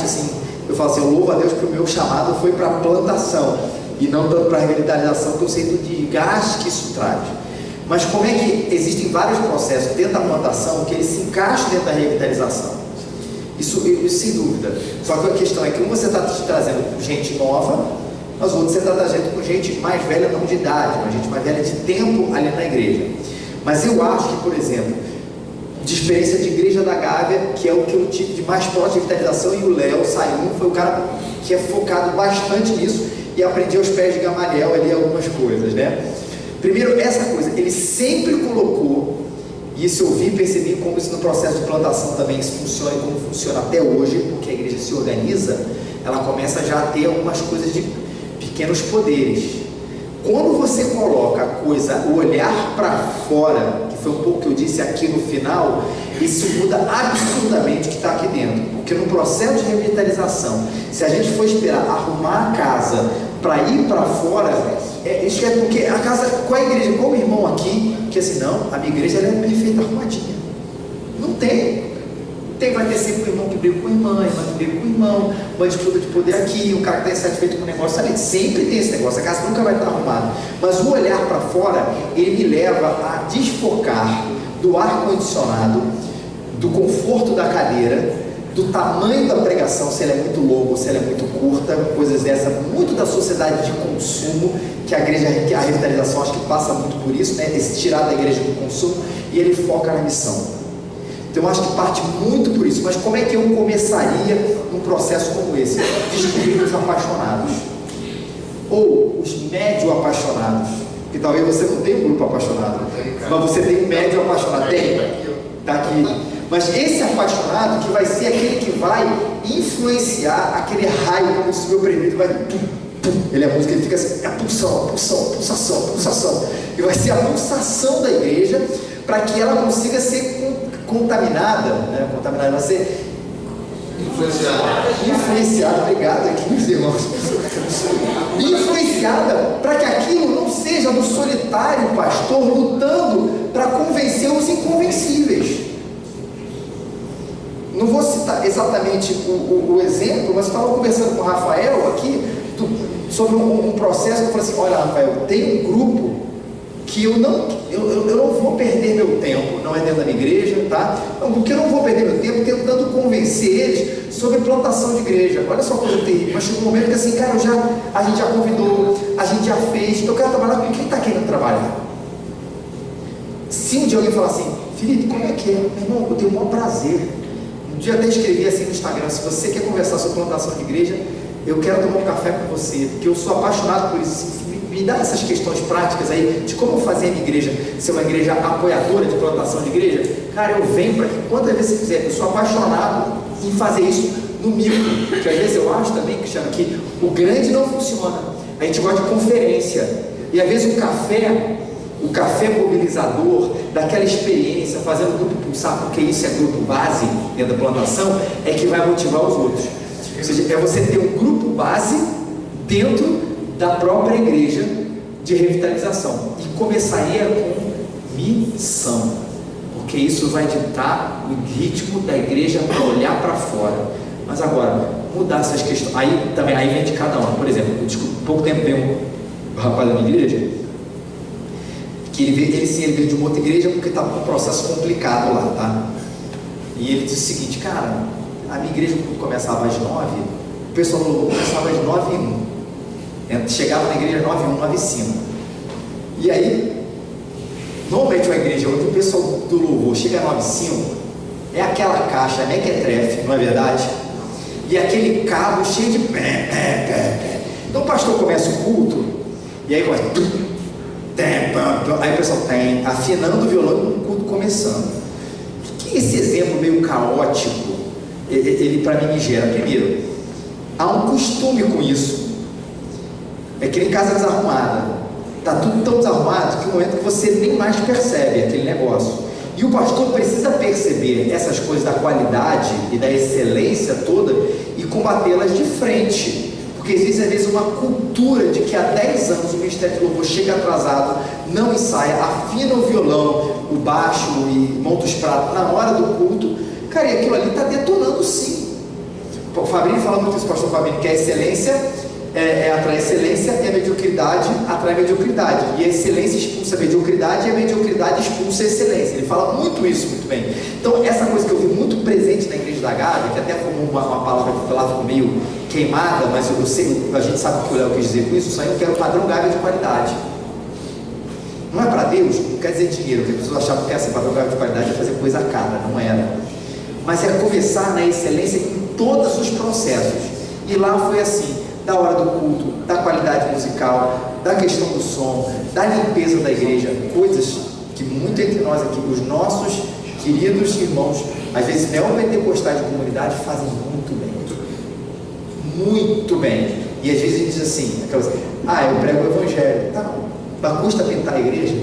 assim, eu falo assim, eu louvo a Deus que o meu chamado foi para a plantação e não tanto para a revitalização, porque eu sei do desgaste que isso traz. Mas como é que existem vários processos dentro da plantação que eles se encaixam dentro da revitalização? Isso sem dúvida. Só que a questão é que você está trazendo gente nova, mas outro você está trazendo com gente mais velha, não de idade, mas gente mais velha de tempo ali na igreja. Mas eu acho que, por exemplo, de experiência de Igreja da Gávea, que é o que eu tive de mais próximo de revitalização, e o Léo Sayun foi o cara que é focado bastante nisso e aprendi aos pés de Gamaliel ali algumas coisas, né? Primeiro, essa coisa, ele sempre colocou, e isso eu vi e percebi como isso no processo de plantação também isso funciona e como funciona até hoje, porque a igreja se organiza, ela começa já a ter algumas coisas de pequenos poderes. Quando você coloca a coisa, o olhar para fora, que foi um pouco que eu disse aqui no final, isso muda absurdamente o que está aqui dentro. Porque no processo de revitalização, se a gente for esperar arrumar a casa para ir para fora, isso é porque a casa, qual é a igreja? Qual o irmão aqui que assim, não, a minha igreja ela é perfeita, arrumadinha? Não tem. Vai ter sempre um irmão que briga com a irmã que briga com o irmão, uma disputa de poder aqui, um cara que está insatisfeito com o negócio ali, sempre tem esse negócio, a casa nunca vai estar arrumada. Mas o olhar para fora, ele me leva a desfocar do ar-condicionado, do conforto da cadeira, do tamanho da pregação, se ela é muito longa ou se ela é muito curta, coisas dessas, muito da sociedade de consumo, que a igreja, a revitalização acho que passa muito por isso, né? Esse tirar da igreja do consumo, e ele foca na missão. Então eu acho que parte muito por isso. Mas como é que eu começaria num processo como esse? Descobrir os apaixonados, ou os médio apaixonados, que talvez você não tenha um grupo apaixonado, mas você tem um médio apaixonado, tem, está aqui. Mas esse apaixonado que vai ser aquele que vai influenciar aquele raio, como se o meu prefeito vai, ele é a música, ele fica assim, a pulsação, e vai ser a pulsação da igreja, para que ela consiga ser contaminada, né? Contaminada vai ser influenciada, obrigado aqui meus irmãos, influenciada, para que aquilo não seja do solitário pastor lutando para convencer os inconvencíveis. Não vou citar exatamente o exemplo, mas eu estava conversando com o Rafael aqui sobre um processo, eu falei assim, olha Rafael, tem um grupo que eu não vou perder meu tempo, não é dentro da minha igreja, tá? Porque eu não vou perder meu tempo tentando convencer eles sobre plantação de igreja. Olha só coisa terrível, mas chegou um momento que assim, cara, a gente já convidou, a gente já fez, então eu quero trabalhar com quem está querendo trabalhar. Se um dia alguém falar assim, Felipe, como é que é? Meu irmão, eu tenho o maior prazer. Um dia eu até escrevi assim no Instagram, se você quer conversar sobre plantação de igreja, eu quero tomar um café com você, porque eu sou apaixonado por isso. Me dá essas questões práticas aí, de como fazer a minha igreja ser uma igreja apoiadora de plantação de igreja. Cara, eu venho para que quantas vezes você quiser, eu sou apaixonado em fazer isso no micro, porque às vezes eu acho também, Cristiano, que o grande não funciona, a gente gosta de conferência, e às vezes o café mobilizador, daquela experiência, fazendo o grupo pulsar, porque isso é grupo base dentro da plantação, é que vai motivar os outros. Ou seja, é você ter um grupo base dentro da própria igreja de revitalização, e começaria com missão, porque isso vai ditar o ritmo da igreja para olhar para fora. Mas agora, mudar essas questões, aí vem de cada um. Por exemplo, pouco tempo veio um rapaz da minha igreja, que ele veio de uma outra igreja porque estava com um processo complicado lá, tá? E ele disse o seguinte, cara, a minha igreja começava às 9, o pessoal do louvor começava às 9h01, chegava na igreja 9h01, 9h05, e aí normalmente uma igreja onde o pessoal do louvor chega a 9h05 é aquela caixa mequetrefe, não é verdade? E aquele cabo cheio de pé. Então o pastor começa o culto e aí começa aí o pessoal está afinando o violão e o culto começando. O que esse exemplo meio caótico ele para mim me gera? Primeiro, há um costume com isso. É que nem casa desarrumada, está tudo tão desarrumado que no momento que você nem mais percebe aquele negócio, e o pastor precisa perceber essas coisas da qualidade e da excelência toda e combatê-las de frente, porque existe às vezes uma cultura de que há 10 anos o ministério de louvor chega atrasado, não ensaia, afina o violão, o baixo e monta os pratos na hora do culto, cara, e aquilo ali está detonando sim. O Fabrício fala muito isso, o pastor Fabrício, que a excelência atrai excelência e a mediocridade atrai mediocridade, e a excelência expulsa a mediocridade e a mediocridade expulsa a excelência. Ele fala muito isso, muito bem. Então essa coisa que eu vi muito presente na igreja da Gávea, que até como uma palavra que lá ficou meio queimada, mas eu sei, a gente sabe o que o Léo quis dizer com isso, só eu quero padrão Gávea de qualidade. Não é para Deus, não quer dizer dinheiro, porque as pessoas achavam que essa padrão Gávea de qualidade é fazer coisa cara, não era. Mas é começar na excelência em todos os processos, e lá foi assim, da hora do culto, da qualidade musical, da questão do som, da limpeza da igreja, coisas que muito entre nós aqui, os nossos queridos irmãos, às vezes neopentecostais de comunidade, fazem muito bem. Muito bem. E às vezes a gente diz assim, eu prego o evangelho. Tá, mas custa pintar a igreja?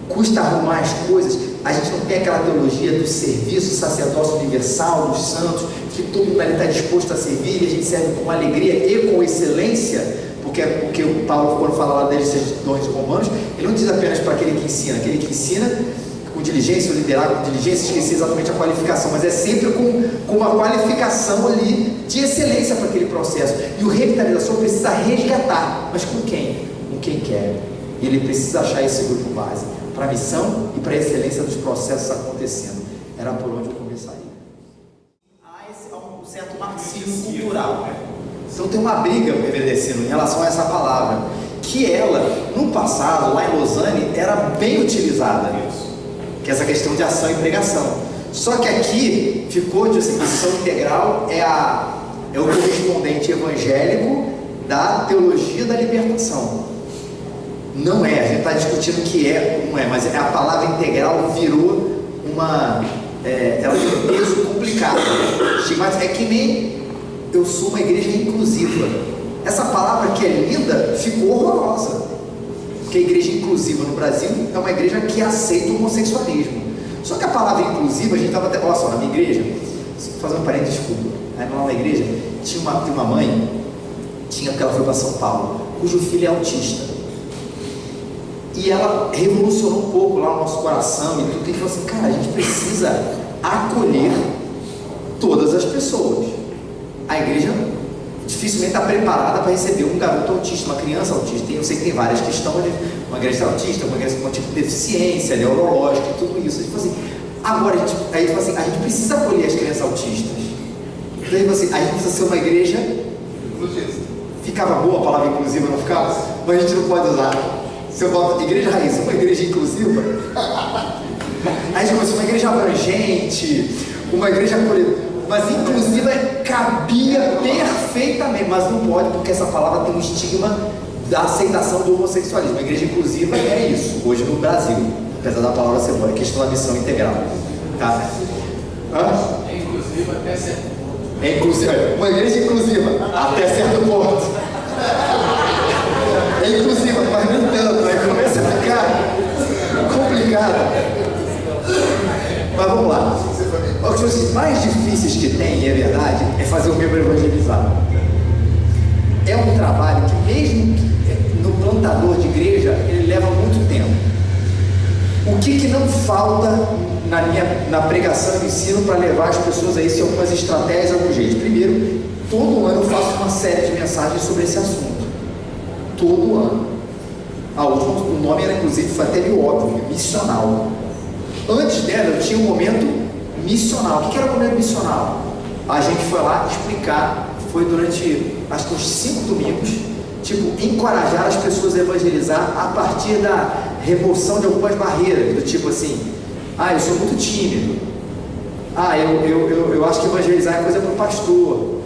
Custa arrumar as coisas? A gente não tem aquela teologia do serviço, sacerdócio universal, dos santos, que todo mundo ali está disposto a servir, e a gente serve com alegria e com excelência, porque o Paulo, quando fala lá desses dons romanos, ele não diz apenas para aquele que ensina com diligência, ou liderar com diligência, esqueci exatamente a qualificação, mas é sempre com uma qualificação ali de excelência para aquele processo. E o revitalizador precisa resgatar, mas com quem? Com quem quer. E ele precisa achar esse grupo base para a missão e para a excelência dos processos acontecendo. Era por onde eu começaria. Há um certo marxismo cultural. Então tem uma briga, obedecendo, em relação a essa palavra, que ela, no passado, lá em Lausanne, era bem utilizada, que é essa questão de ação e pregação. Só que aqui ficou de missão integral, é o correspondente evangélico da teologia da libertação. Não é, a gente está discutindo o que é, não é, mas a palavra integral virou ela tem um peso complicado. É que nem eu sou uma igreja inclusiva. Essa palavra que é linda ficou horrorosa, porque a igreja inclusiva no Brasil é uma igreja que aceita o homossexualismo. Só que a palavra inclusiva, a gente estava até, olha só, na minha igreja, vou fazer um parênteses, desculpa, aí lá na igreja tinha uma mãe, porque ela foi para São Paulo, cujo filho é autista. E ela revolucionou um pouco lá o nosso coração e tudo, e falou assim, cara, a gente precisa acolher todas as pessoas. A igreja dificilmente está preparada para receber um garoto autista, uma criança autista. Eu sei que tem várias que estão, uma criança autista, uma criança com tipo de deficiência neurológica, tudo isso. A gente falou assim, agora a gente precisa acolher as crianças autistas. Então a gente falou assim, a gente precisa ser uma igreja inclusiva. Ficava boa a palavra inclusiva, não ficava? Mas a gente não pode usar. Se eu boto igreja raiz, uma igreja inclusiva, a gente começou uma igreja abrangente, uma igreja acolhedora, mas inclusiva cabia perfeitamente, mas não pode, porque essa palavra tem um estigma da aceitação do homossexualismo. A igreja inclusiva é isso, hoje no Brasil, apesar da palavra ser boa, é questão da missão integral. Tá? É inclusiva até certo ponto. É inclusiva, uma igreja inclusiva até certo ponto. É inclusiva, mas nem tanto, aí começa a ficar complicado. Mas vamos lá. As coisas mais difíceis que tem, e é verdade, é fazer o membro evangelizar. É um trabalho que, mesmo no plantador de igreja, ele leva muito tempo. O que não falta na pregação e ensino para levar as pessoas a isso? Algumas estratégias, alguns jeitos. Primeiro, todo ano eu faço uma série de mensagens sobre esse assunto. Todo ano. O nome era, inclusive, foi até meio óbvio, missional. Antes dela eu tinha um momento missional. O que era o momento missional? A gente foi lá explicar, foi durante acho que uns 5 domingos, encorajar as pessoas a evangelizar a partir da remoção de algumas barreiras, do tipo assim, eu sou muito tímido, eu acho que evangelizar é coisa para o pastor,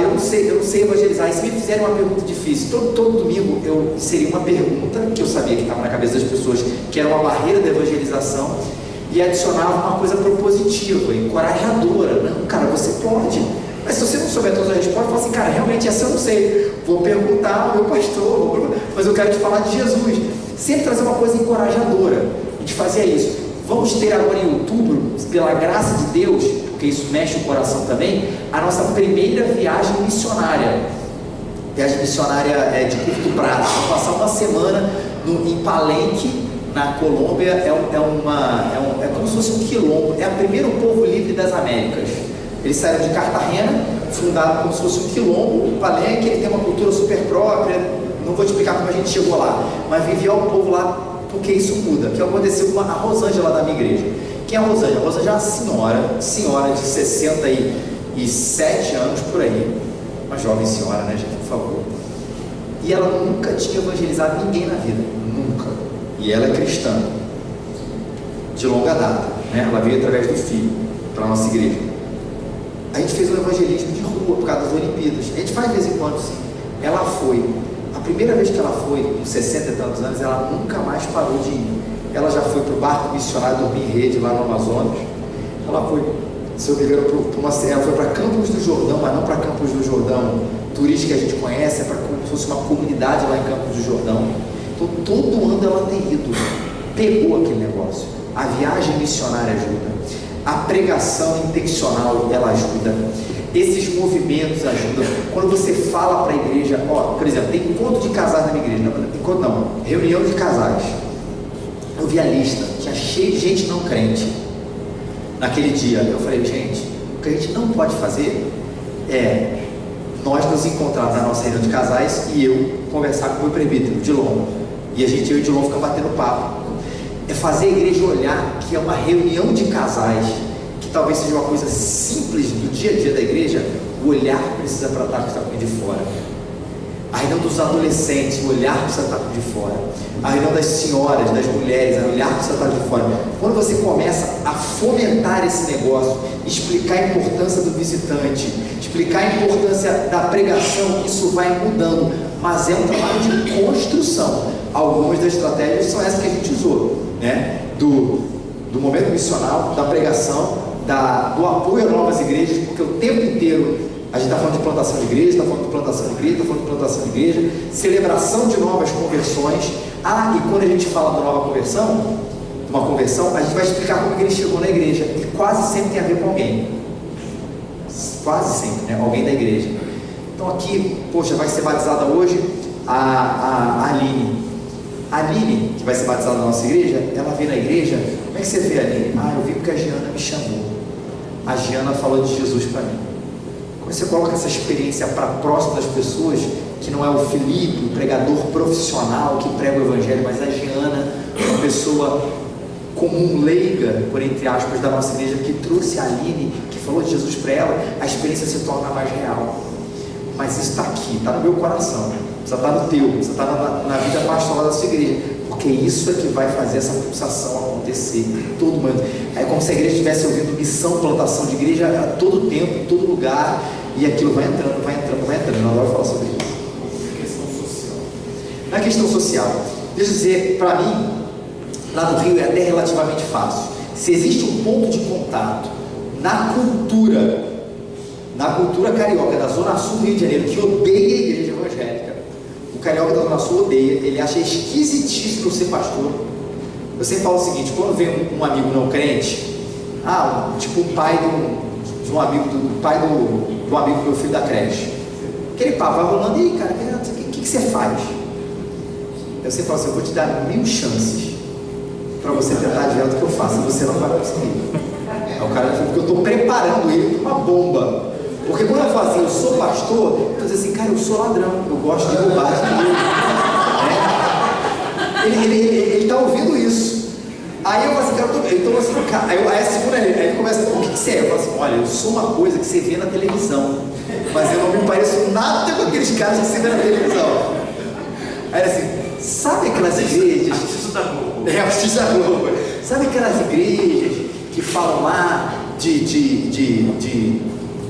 eu não sei evangelizar. E se me fizerem uma pergunta difícil, todo domingo eu inseria uma pergunta que eu sabia que estava na cabeça das pessoas, que era uma barreira da evangelização, e adicionava uma coisa propositiva, encorajadora. Não, cara, você pode. Mas se você não souber todas as respostas, fala assim, cara, realmente essa eu não sei. Vou perguntar ao meu pastor, mas eu quero te falar de Jesus. Sempre trazer uma coisa encorajadora. A gente fazia isso. Vamos ter agora em outubro, pela graça de Deus, porque isso mexe o coração também, a nossa primeira viagem missionária. Viagem missionária de curto prazo. Vamos passar uma semana em Palenque, na Colômbia. É como se fosse um quilombo. É o primeiro povo livre das Américas. Eles saíram de Cartagena, fundaram como se fosse um quilombo. O Palenque, ele tem uma cultura super própria. Não vou te explicar como a gente chegou lá, mas vivia o povo lá, porque isso muda. O que aconteceu com a Rosângela da minha igreja? Quem é a Rosângela? A Rosângela é uma senhora de 67 anos por aí, uma jovem senhora, né, gente, por favor. E ela nunca tinha evangelizado ninguém na vida, nunca. E ela é cristã, de longa data, né? Ela veio através do filho para a nossa igreja. A gente fez um evangelismo de rua por causa das Olimpíadas. A gente faz de vez em quando, sim. Ela foi, a primeira vez que ela foi, com 60 e tantos anos, ela nunca mais parou de ir. Ela já foi para o barco missionário dormir em rede lá no Amazonas. Ela foi, se eu me engano, ela foi para Campos do Jordão, mas não para Campos do Jordão turística que a gente conhece, é para como se fosse uma comunidade lá em Campos do Jordão. Então todo ano ela tem ido, pegou aquele negócio. A viagem missionária ajuda, a pregação intencional ela ajuda, esses movimentos ajudam. Quando você fala para a igreja, por exemplo, tem encontro de casais na minha igreja, reunião de casais. Eu vi a lista, tinha cheio de gente não crente naquele dia. Eu falei, gente, o que a gente não pode fazer é nós nos encontrarmos na nossa reunião de casais e eu conversar com o meu presbítero, Dilon, e eu e o Dilon ficar batendo papo. É fazer a igreja olhar que é uma reunião de casais, que talvez seja uma coisa simples do dia a dia da igreja. O olhar precisa para estar de fora. A reunião dos adolescentes, o olhar precisa estar de fora. A reunião das senhoras, das mulheres, o olhar precisa estar de fora. Quando você começa a fomentar esse negócio, explicar a importância do visitante, explicar a importância da pregação, isso vai mudando. Mas é um trabalho de construção. Algumas das estratégias são essas que a gente usou, né? Do momento missional, da pregação, do apoio a novas igrejas, porque o tempo inteiro a gente está falando de plantação de igreja, está falando de plantação de igreja, está falando de plantação de igreja, celebração de novas conversões. E quando a gente fala de nova conversão, uma conversão, a gente vai explicar como a igreja chegou na igreja, e quase sempre tem a ver com alguém, quase sempre, né? Alguém da igreja. Então aqui, vai ser batizada hoje a Aline. A Aline, que vai ser batizada na nossa igreja, ela veio na igreja. Como é que você vê, Aline? Eu vi porque a Giana me chamou. A Giana falou de Jesus para mim. Quando você coloca essa experiência para próximo das pessoas, que não é o Felipe, o pregador profissional que prega o evangelho, mas a Giana, uma pessoa comum, leiga, por entre aspas, da nossa igreja, que trouxe a Aline, que falou de Jesus para ela, a experiência se torna mais real. Mas isso está aqui, está no meu coração, precisa estar no teu, precisa estar na vida pastoral da sua igreja, porque isso é que vai fazer essa pulsação acontecer todo mundo. É como se a igreja estivesse ouvindo missão, plantação de igreja a todo tempo, em todo lugar, e aquilo vai entrando, vai entrando, vai entrando. Nós vamos falar sobre isso. Questão social. Na questão social, deixa eu dizer, para mim, lá no Rio é até relativamente fácil. Se existe um ponto de contato na cultura carioca da Zona Sul do Rio de Janeiro, que odeia a igreja evangélica, o carioca da Zona Sul odeia, ele acha esquisitíssimo ser pastor. Eu sempre falo o seguinte: quando vem um amigo não crente, tipo o pai de um amigo do amigo do meu filho da creche, aquele papo vai rolando, e aí, cara, o que você faz? Eu sempre falo assim: eu vou te dar 1000 chances para você tentar adivinhar o que eu faço, e você não vai conseguir. Aí o cara falou que eu estou preparando ele para uma bomba. Porque quando eu falo assim, eu sou pastor, eu estou dizendo assim, cara, eu sou ladrão, eu gosto de roubar dinheiro. Ele está ouvindo isso. Aí eu falo assim, cara, aí a segunda aí ele começa, o que você é? Eu falo assim, olha, eu sou uma coisa que você vê na televisão, mas eu não me pareço nada com aqueles caras que você vê na televisão. Aí ele assim, sabe aquelas igrejas? Artista da Globo. Artista da Globo. Sabe aquelas igrejas que falam lá de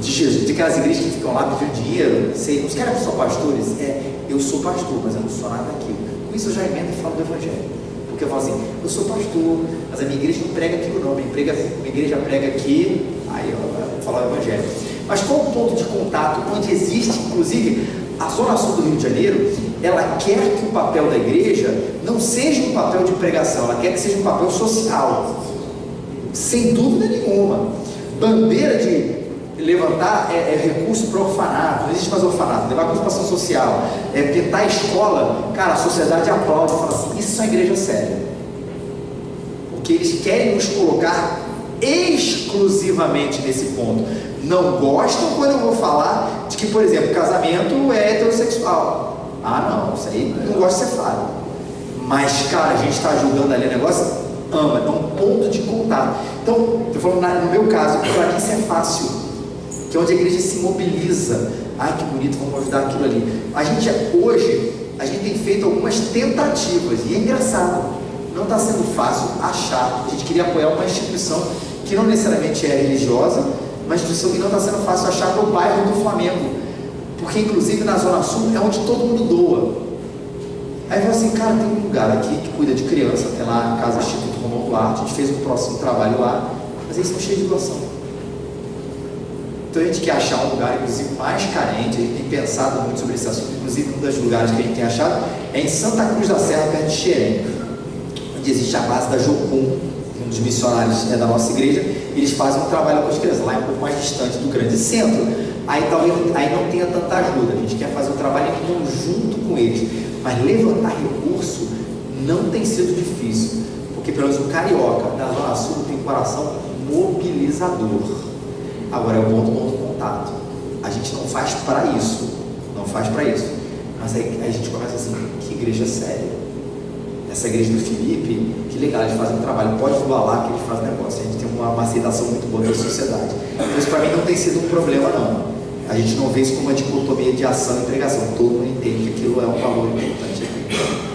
Jesus, de aquelas igrejas que ficam lá pedindo dinheiro? Os caras que são pastores, eu sou pastor, mas eu não sou nada daquilo. Com isso eu já emendo e falo do evangelho. Porque eu falo assim, eu sou pastor, mas a minha igreja não prega aquilo não, minha igreja prega aqui, aí eu vou falar o evangelho. Mas qual o ponto de contato onde existe, inclusive, a Zona Sul do Rio de Janeiro, ela quer que o papel da igreja não seja um papel de pregação, ela quer que seja um papel social, sem dúvida nenhuma. Bandeira de levantar recurso para orfanato, não existe mais orfanato, levar coisa para ação social, pintar a escola, cara, a sociedade aplaude e fala assim, isso é uma igreja séria, porque eles querem nos colocar exclusivamente nesse ponto. Não gostam quando eu vou falar de que, por exemplo, casamento é heterossexual. Não, isso aí não gosta de ser falho. Mas, cara, a gente está ajudando ali o negócio, ama, é um ponto de contato. Então, estou falando no meu caso, para mim isso é fácil, que é onde a igreja se mobiliza. Que bonito, vamos ajudar aquilo ali. Hoje, a gente tem feito algumas tentativas, e é engraçado, não está sendo fácil achar. A gente queria apoiar uma instituição que não necessariamente é religiosa, uma instituição que não está sendo fácil achar no bairro do Flamengo, porque inclusive na Zona Sul é onde todo mundo doa. Aí eu falo assim, cara, tem um lugar aqui que cuida de criança, tem lá a Casa Instituto Romão Duarte, a gente fez um próximo trabalho lá, mas eles estão cheios de doação. Então a gente quer achar um lugar, inclusive, mais carente. A gente tem pensado muito sobre esse assunto. Inclusive, um dos lugares que a gente tem achado é em Santa Cruz da Serra, perto de Xerém, onde existe a base da Jocum, um dos missionários da nossa igreja. Eles fazem um trabalho com as crianças, lá é um pouco mais distante do grande centro. Aí talvez não tenha tanta ajuda. A gente quer fazer um trabalho em conjunto com eles, mas levantar recurso não tem sido difícil, porque pelo menos o carioca da Zona Sul tem um coração mobilizador. Agora é o ponto do contato. A gente não faz para isso, mas aí a gente começa assim: que igreja séria, essa igreja do Felipe, que legal, eles fazem um trabalho, pode voar lá que eles fazem negócio. A gente tem uma aceitação muito boa da sociedade. Então isso para mim não tem sido um problema, não. A gente não vê isso como uma dicotomia de ação e pregação. Todo mundo entende que aquilo é um valor importante aqui.